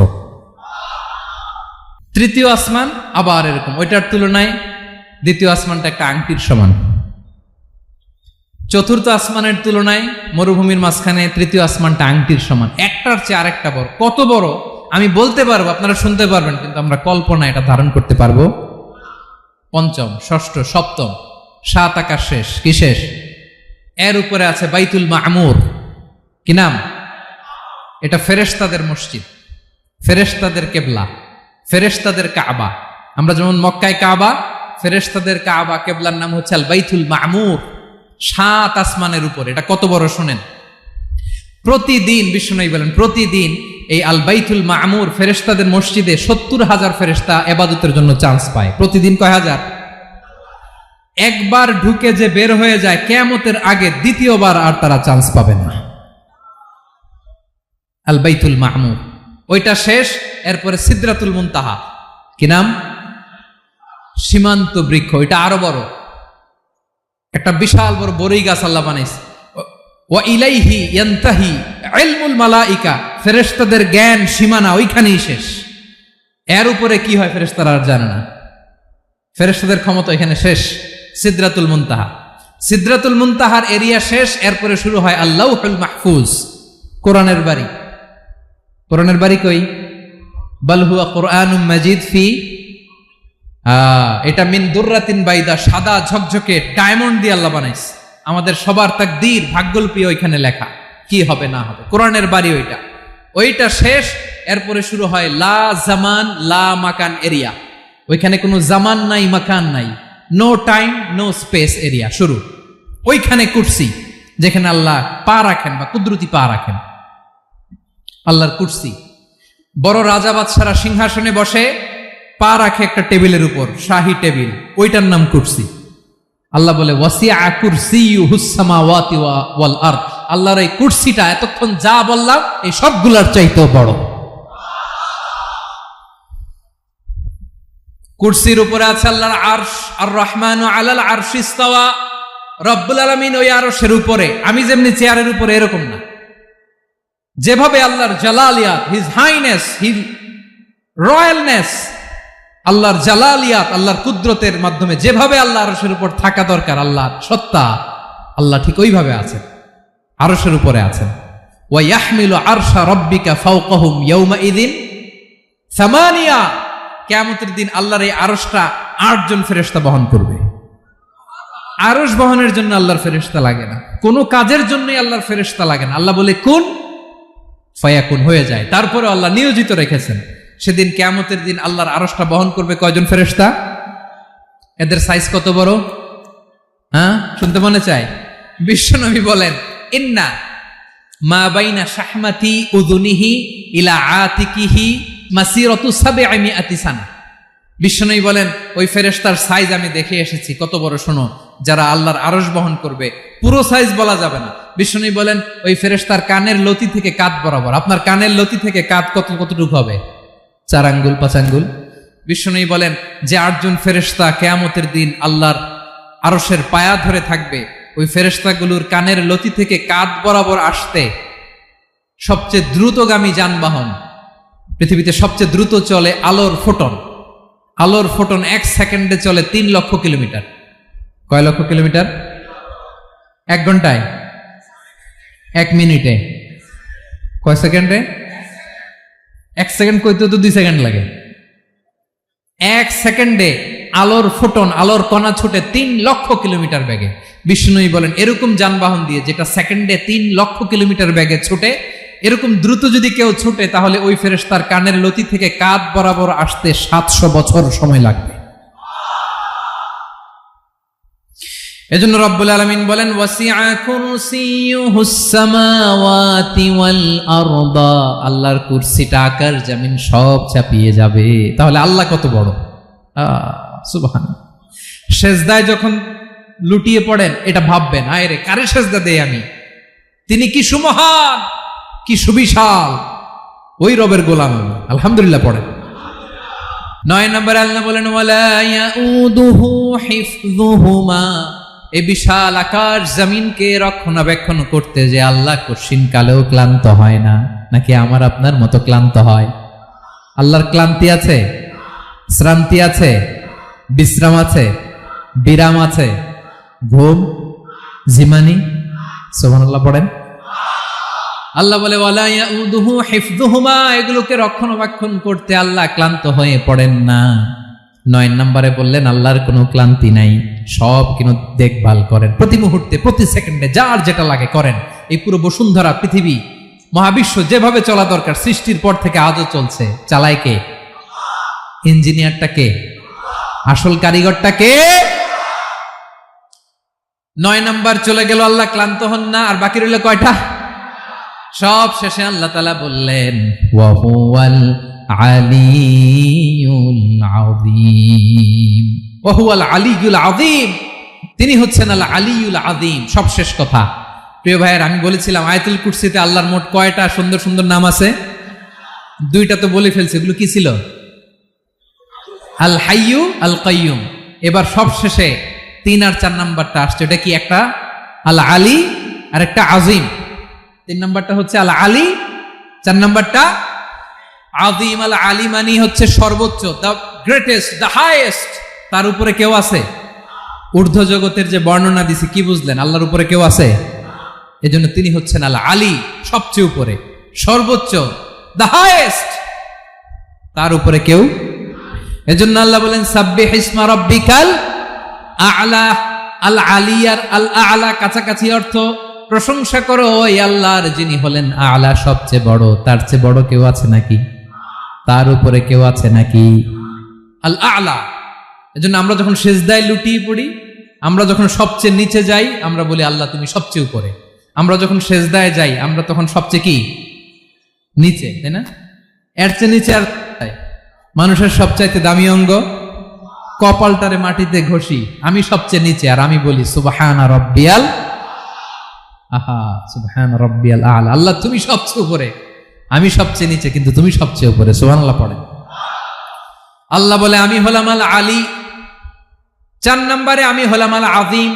Speaker 1: তৃতীয় আসমান আবার এরকম, ওইটার তুলনায় দ্বিতীয় আসমানটা একটা আংটির সমান। চতুর্থ আসমানের তুলনায় মরুভূমির মাঝখানে তৃতীয় আসমানটা আংটির সমান। একটার চেয়ে আরেকটা বড়। কত বড় আমি বলতে পারবো, আপনারা শুনতে পারবেন, কিন্তু আমরা কল্পনা এটা ধারণ করতে পারবো? পঞ্চম, ষষ্ঠ, সপ্তম, 7 আকাশ শেষ। কি শেষ? এর উপরে আছে বাইতুল মামুর। কি নাম? এটা ফেরেশতাদের মসজিদ, ফেরেশতাদের কেবলা, ফেরেশতাদের কাবা। আমরা যেমন মক্কায় কাবা, ফেরেশতাদের কাবা কেবলার নাম হচ্ছে আল বাইতুল মামুর। 7 আসমানের উপরে। এটা কত বড় শোনেন। প্রতিদিন বিশ্বনবী বলেন প্রতিদিন এই আল বাইতুল মামুর ফেরেশতাদের মসজিদে 70,000 ফেরেশতা ইবাদতের জন্য চান্স পায়। প্রতিদিন কয় হাজার? একবার ঢুকে যে বের হয়ে যায় কিয়ামতের আগে দ্বিতীয়বার আর তারা চান্স পাবে না। আল বাইতুল মাহমুর ওইটা শেষ, এরপরে সিদরাতুল মুনতাহা, কি নাম? সীমান্ত বৃক্ষ। ওইটা আরো বড়, একটা বিশাল বড় বড়ই গাছ আল্লাহ বানাইছে। ওয়া ইলাইহি ইয়ানতাহি ইলমুল মালাইকা, ফেরেশতাদের জ্ঞান সীমানা ওইখানেই শেষ। এর উপরে কি হয় ফেরেশতারা আর জানে না, ফেরেশতাদের ক্ষমতা এখানে শেষ। সিদরাতুল মুনতাহা, সিদরাতুল মুনতাহার এরিয়া শেষ, এরপরে শুরু হয় আল্লাহুল মাহফুজ, কোরআনের বাড়ি। কোরআনের বাড়ি কই? বাল হুয়া কুরআনুম মাজিদ ফি, এটা মিন দুররাতিন বাইদা, সাদা ঝকঝকে ডায়মন্ড দিয়ে আল্লাহ বানাইছে। আমাদের সবার তাকদীর ভাগ্যলিপি ওইখানে লেখা, কি হবে না হবে। কোরআনের বাড়ি ওইটা, ওইটা শেষ, এরপরে শুরু হয় লা জামান লা মাকান এরিয়া। ওইখানে কোনো জামান নাই, মাকান নাই, no time no space area শুরু। ওইখানে কুরসি, যেখানে আল্লাহ পা রাখেন বা কুদরতি পা রাখেন, আল্লাহর কুরসি। বড় রাজা বাদশারা সিংহাসনে বসে পা রাখে একটা টেবিলের উপর, শাহী টেবিল, ওইটার নাম কুরসি। আল্লাহ বলে ওয়াসিআ কুরসিয়ুহুস সামাওয়াতি ওয়াল আরদ, আল্লাহর এই কুরসিটা এতক্ষণ যা বললাম এই সবগুলোর চাইতেও বড়। কুরসির উপরে আছে আল্লাহর আরশ, আর রহমানু আলাল আরশি ইস্তাওয়া, রব্বুল আলামিন ওই আরশের উপরে। আমি যেমনি চেয়ারের উপরে এরকম না, যেভাবে আল্লাহর জালালিয়াত, হিজ হাইনেস, হিজ রয়্যালনেস, আল্লাহর জালালিয়াত, আল্লাহর কুদরতের মাধ্যমে যেভাবে আল্লাহ আরশের উপর থাকা দরকার, আল্লাহর সত্তা, আল্লাহ ঠিক ওইভাবে আছেন, আরশের উপরে আছেন। ওয়া ইয়াহমিলু আরশা রাব্বিকা ফাওকাহুম ইয়াউমাইযিন সামানিয়া, কিয়ামতের দিন আল্লাহর এই আরশটা 8 জন ফেরেশতা বহন করবে। আরশ বহনের জন্য আল্লাহর ফেরেশতা লাগে না, কোনো কাজের জন্যই আল্লাহর ফেরেশতা লাগে না। আল্লাহ বলে কুন ফায়াকুন, হয়ে যায়। তারপরে আল্লাহ নিয়োজিত রেখেছেন। সেদিন কিয়ামতের দিন আল্লাহর আরশটা বহন করবে কয়জন ফেরেশতা? এদের সাইজ কত বড়? শুনতে মনে চায়? বিশ্বনবী বলেন ইন্না মা বাইনা শাহমাতি উযুনিহি ইলা আতিকিহি মাসিরাতু 700 সানা। বিশ্বনবী বলেন ওই ফেরেশতার সাইজ আমি দেখে এসেছি, কত বড় শোনো। যারা আল্লাহর আরশ বহন করবে, পুরো সাইজ বলা যাবে না। বিশ্বনবী বলেন ওই ফেরেশতার কানের লতি থেকে কাঁধ বরাবর। আপনার কানের লতি থেকে কাঁধ কতটুকু হবে? 4 আঙ্গুল 5 আঙ্গুল। বিশ্বনবী বলেন যে 8 জন ফেরেশতা কিয়ামতের দিন আল্লাহর আরশের পায়া ধরে থাকবে, ওই ফেরেশতাগুলোর কানের লতি থেকে কাঁধ বরাবর আসতে সবচেয়ে দ্রুতগামী যানবাহন, পৃথিবীতে সবচেয়ে দ্রুত চলে আলোর ফোটন। আলোর ফোটন 1 সেকেন্ডে চলে 3 লক্ষ কিলোমিটার। কয় লক্ষ কিলোমিটার? 1 ঘন্টায়? 1 মিনিটে? কয় সেকেন্ডে? 1 সেকেন্ড কইতে তো 2 সেকেন্ড লাগে। 1 সেকেন্ডে আলোর ফোটন, আলোর কণা ছুটে 3 লক্ষ কিলোমিটার বেগে। বিষ্ণুই বলেন এরকম যানবাহন দিয়ে, যেটা সেকেন্ডে 3 লক্ষ কিলোমিটার বেগে ছুটে, এরকম দ্রুত যদি কেউ ছুটে, তাহলে ওই ফেরেশতার কানের লতি থেকে কাঁধ বরাবর আসতে 700 বছর সময় লাগবে। এজন্য রব্বুল আলামিন বলেন ওয়াসিআ কুরসিয়ুহুস সামাওয়াতি ওয়াল আরদা, আল্লাহর কুরসিটা আকাশ জমিন সব চাপিয়ে যাবে। তাহলে আল্লাহ কত বড়! সুবহানাল্লাহ। সেজদায় যখন লুটিয়ে পড়েন, এটা ভাববেন, আয় রে কারে সেজদা দেই আমি, তিনি কি সুমহান, কি সুবিশাল, ওই রবের গোলাম আমি। আলহামদুলিল্লাহ পড়েন। 9 নম্বর আল্লাহ বলেন ওয়ালা ইয়াউদুহু হিফযুহুমা, এই বিশাল আকাশ জমিনকে রক্ষণাবেক্ষণ করতে যে আল্লাহ কঠিন কালেও ক্লান্ত হয় না। নাকি আমার আপনার মতো ক্লান্ত হয়? আল্লাহর ক্লান্তি আছে? শ্রান্তি আছে? বিশ্রাম আছে? বিরাম আছে? ঘুম, জিমানি? সুবহানাল্লাহ পড়েন। আল্লাহ বলে ওয়ালা ইয়াউদুহু হিফযুহুমা, এগুলোকে রক্ষণাবেক্ষণ করতে আল্লাহ ক্লান্ত হয়ে পড়েন না। 9 নম্বরে বললেন আল্লাহর কোনো ক্লান্তি নাই, সব কিন্তু দেখভাল করেন, প্রতি মুহূর্তে প্রতি সেকেন্ডে যার যেটা লাগে করেন। এই পুরো বসুন্ধরা, পৃথিবী, মহাবিশ্ব যেভাবে চলা দরকার সৃষ্টির পর থেকে আজও চলছে। চালায় কে? ইঞ্জিনিয়ারটা কে? আসল কারিগরটা কে? 9 নম্বর চলে গেল, আল্লাহ ক্লান্ত হন না। আর বাকি রইল কয়টা? সব শেষে আল্লাহ তাআলা বললেন ওয়া হুয়াল আলিয়ুল আযীম, ওয়া হুয়াল আলিয়ুল আযীম, তিনি হচ্ছেন আল আলিউল আযীম। সবশেষ কথা প্রিয় ভাইয়ের, আমি বলেছিলাম আয়াতুল কুরসিতে আল্লাহর মোট কয়টা সুন্দর সুন্দর নাম আছে? দুইটা তো বলে ফেলছে, এগুলো কি ছিল? আল হাইয়ু আল কাইয়ুম। এবার সবশেষে 3 আর 4 নাম্বারটা আসছে, এটা কি? একটা আল আলী আর একটা আযীম। 3 নাম্বারটা হচ্ছে আল আলী, 4 নাম্বারটা আযীম। আল আলী মানে হচ্ছে সর্বোচ্চ, দ্য গ্রেটেস্ট, দ্য হাইয়েস্ট। তার উপরে কেউ আছে? ঊর্ধ্ব জগতের যে বর্ণনা দিছি, কি বুঝলেন? আল্লাহর উপরে কেউ আছে? এজন্য তিনি হচ্ছেন আল আলী, সবচেয়ে উপরে, সর্বোচ্চ, দ্য হাইয়েস্ট। তার উপরে কেউ। এজন্য আল্লাহ বলেন সাব্বিহ ইসমা রাব্বিকাল আ'লা। আল আলী আর আল আ'লা কাছাকাছি অর্থ। প্রশংসা করো ওই আল্লাহর যিনি হলেন আ'লা, সবচেয়ে বড়। তার চেয়ে বড় কেউ আছে নাকি? তার উপরে কেউ আছে নাকি? আল আ'লা। এজন্য আমরা যখন সিজদায় লুটিয়ে পড়ি, আমরা যখন সবচেয়ে নিচে যাই, আমরা বলি আল্লাহ তুমি সবচেয়ে উপরে। আমরা যখন সিজদায় যাই, আমরা তখন সবচেয়ে কি? নিচে, তাই না? এর চেয়ে নিচে আর মানুষের সবচাইতে দামি অঙ্গ কপালটারে মাটিতে ঘষি, আমি সবচেয়ে নিচে, আর আমি বলি সুবহানা রাব্বিয়াল আহা, সুবহানা রাব্বিয়াল আ'লা। আল্লাহ তুমি সবচেয়ে উপরে, আমি সবচেয়ে নিচে, কিন্তু তুমি সবচেয়ে উপরে। সুবহানাল্লাহ পড়েন। আল্লাহ বলে আমি হলাম আল আলী। 4 নম্বরে আমি হলাম আল আযীম,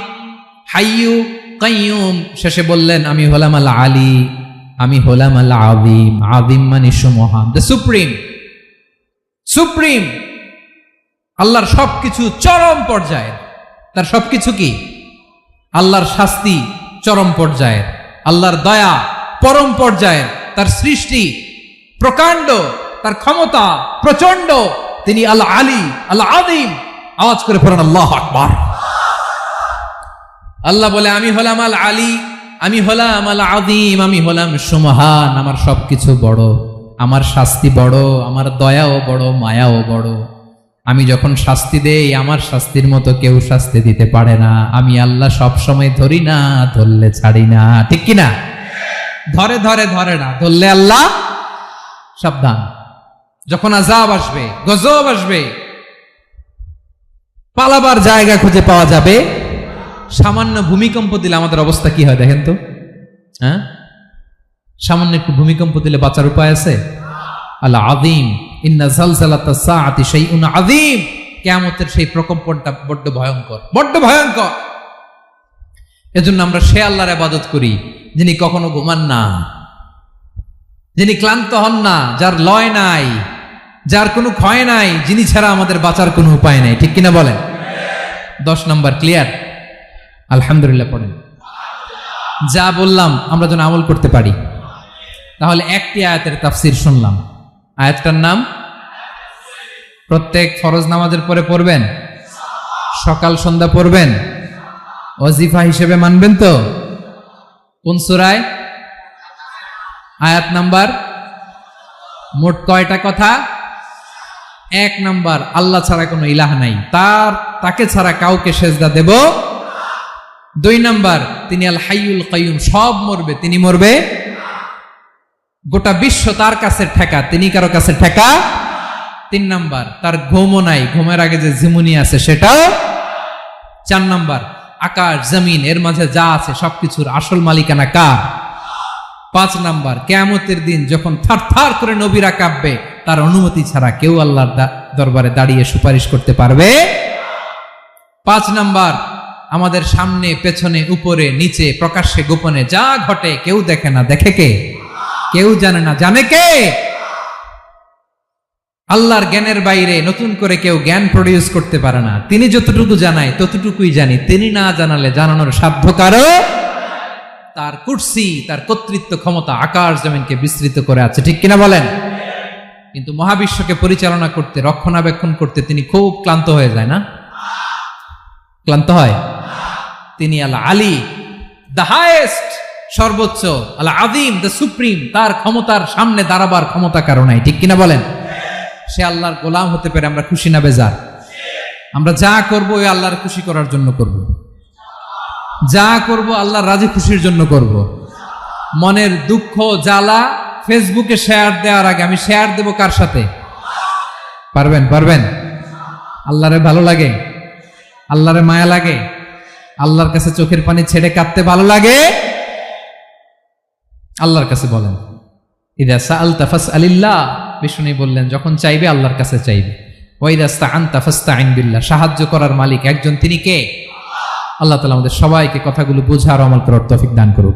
Speaker 1: হাইয়ু কাইয়ুম। শেষে বললেন আমি হলাম আল আলী, আমি হলাম আল আযীম। আযীম মানে সুমহান, দ্য সুপ্রিম। সুপ্রিম। আল্লাহর সবকিছু চরম পর্যায়ের। তার সবকিছু কি? আল্লাহর শাস্তি চরম পর্যায়ের, আল্লাহর দয়া পরম পর্যায়ের, তার সৃষ্টি প্রকাণ্ড, তার ক্ষমতা প্রচন্ড। তিনি আল আলী, আল আযীম। আওয়াজ করে পড়েন আল্লাহু আকবার। আল্লাহ বলে আমি হলাম আল আলী, আমি হলাম আল আযীম, আমি হলাম সুমহান। আমার সবকিছু বড়, আমার শাস্তি বড়, আমার দয়াও বড়, মায়াও বড়। আমি যখন শাস্তি দেই, আমার শাস্তির মতো কেউ শাস্তি দিতে পারে না। আমি আল্লাহ সব সময় ধরি না, ধরলে ছাড়ি না। ঠিক কিনা? ধরে ধরে ধরে না, ধরলে আল্লাহ সাবধান। যখন আযাব আসবে, গজব আসবে, পালাবার জায়গা খুঁজে পাওয়া যাবে। সামান্য ভূমিকম্প দিলে আমাদের অবস্থা কি হয় দেখেন তো? হ্যাঁ, সামান্য একটু ভূমিকম্প দিলে বাঁচার উপায় আছে? আল আযীম, ইন্না যালজালাতাস সাআতি শাইউন আযীম। কিয়ামতের সেই প্রকম্পনটা বড্ড ভয়ঙ্কর, বড্ড ভয়ঙ্কর। এজন্য আমরা সে আল্লাহর ইবাদত করি যিনি কখনো ঘুমান না, যিনি ক্লান্ত হন না, যার লয় নাই, যার কোনো ক্ষয় নাই, যিনি ছাড়া আমাদের বাঁচার কোনো উপায় নাই। ঠিক কিনা বলেন? 10 নম্বর ক্লিয়ার? আলহামদুলিল্লাহ পড়েন। যা বললাম আমরা যেন আমল করতে পারি। তাহলে একটি আয়াতের তাফসীর শুনলাম। আয়াতটার নাম প্রত্যেক ফরজ নামাজের পরে পড়বেন, সকাল সন্ধ্যা পড়বেন, ওয়াজিফা হিসেবে মানবেন তো? কোন সূরায়? আয়াত নাম্বার? মোট কয়টা কথা? 1 নাম্বার, আল্লাহ ছাড়া কোনো ইলাহ নাই, তাকে ছাড়া কাউকে সেজদা দেব। 2 নাম্বার, তিনি আল হাইয়ুল কাইয়ুম, সব মরবে, তিনি মরবে। গোটা বিশ্ব তার কাছে ঠেকা, তিনি কারো কাছে ঠেকা। 3 নাম্বার, তার ঘুমও নাই, ঘুমের আগে যে ঝিমুনি আছে সেটাও। 4 নাম্বার, আকাশ জমিন এর মাঝে যা আছে সবকিছুর আসল মালিকানা কার? 5 নাম্বার, কিয়ামতের দিন যখন থারথার করে নবীরা কাঁপবে, তার অনুমতি ছাড়া কেউ আল্লাহর দরবারে দাঁড়িয়ে সুপারিশ করতে পারবে। 5 নাম্বার, আমাদের সামনে পেছনে উপরে নিচে প্রকাশ্যে গোপনে যা ঘটে কেউ দেখে না, দেখে কে? কেউ জানে না, জানে কে? আল্লাহর জ্ঞানের বাইরে নতুন করে কেউ জ্ঞান প্রডিউস করতে পারে না। তিনি যতটুকু জানায় ততটুকুই জানি, তিনি না জানালে জানানোর সাধ্য কারো। তার কুরসি, তার কর্তৃত্ব ক্ষমতা আকাশ জমিনকে বিস্তৃত করে আছে। ঠিক কিনা বলেন? কিন্তু মহাবিশ্বকে পরিচালনা করতে, রক্ষণাবেক্ষণ করতে তিনি খুব ক্লান্ত হয়ে যায় না? ক্লান্ত হয়? তিনি আল আলী, দ্য হাইয়েস্ট, সর্বোচ্চ, আল আযীম, দ্য সুপ্রিম। তার ক্ষমতার সামনে দাঁড়াবার ক্ষমতা কারো নাই। ঠিক কিনা বলেন? সে আল্লাহর গোলাম হতে পেরে আমরা খুশি না বেজার? আমরা যা করবো ওই আল্লাহর খুশি করার জন্য করব, যা করব আল্লাহর রাজি খুশির জন্য করব। মনের দুঃখ জ্বালা ফেসবুকে শেয়ার দেওয়ার আগে আমি শেয়ার দেব কার সাথে? পারবেন? পারবেন? আল্লাহরে ভালো লাগে, আল্লাহরে মায়া লাগে, আল্লাহর কাছে চোখের পানি ছেড়ে কাঁদতে ভালো লাগে? আল্লাহর কাছে বলেন, ইদা সাআলতা ফাসআলিল্লাহ, বিষ্ণু বললেন যখন চাইবে আল্লাহর কাছে চাইবে। ওয়া ইদা ইসতাআনতা ফাসতাইন বিল্লাহ, সাহায্য করার মালিক একজন, তিনি কে? আল্লাহ তাআলা আমাদের সবাইকে কথাগুলো বোঝার আমল করার তৌফিক দান করুন।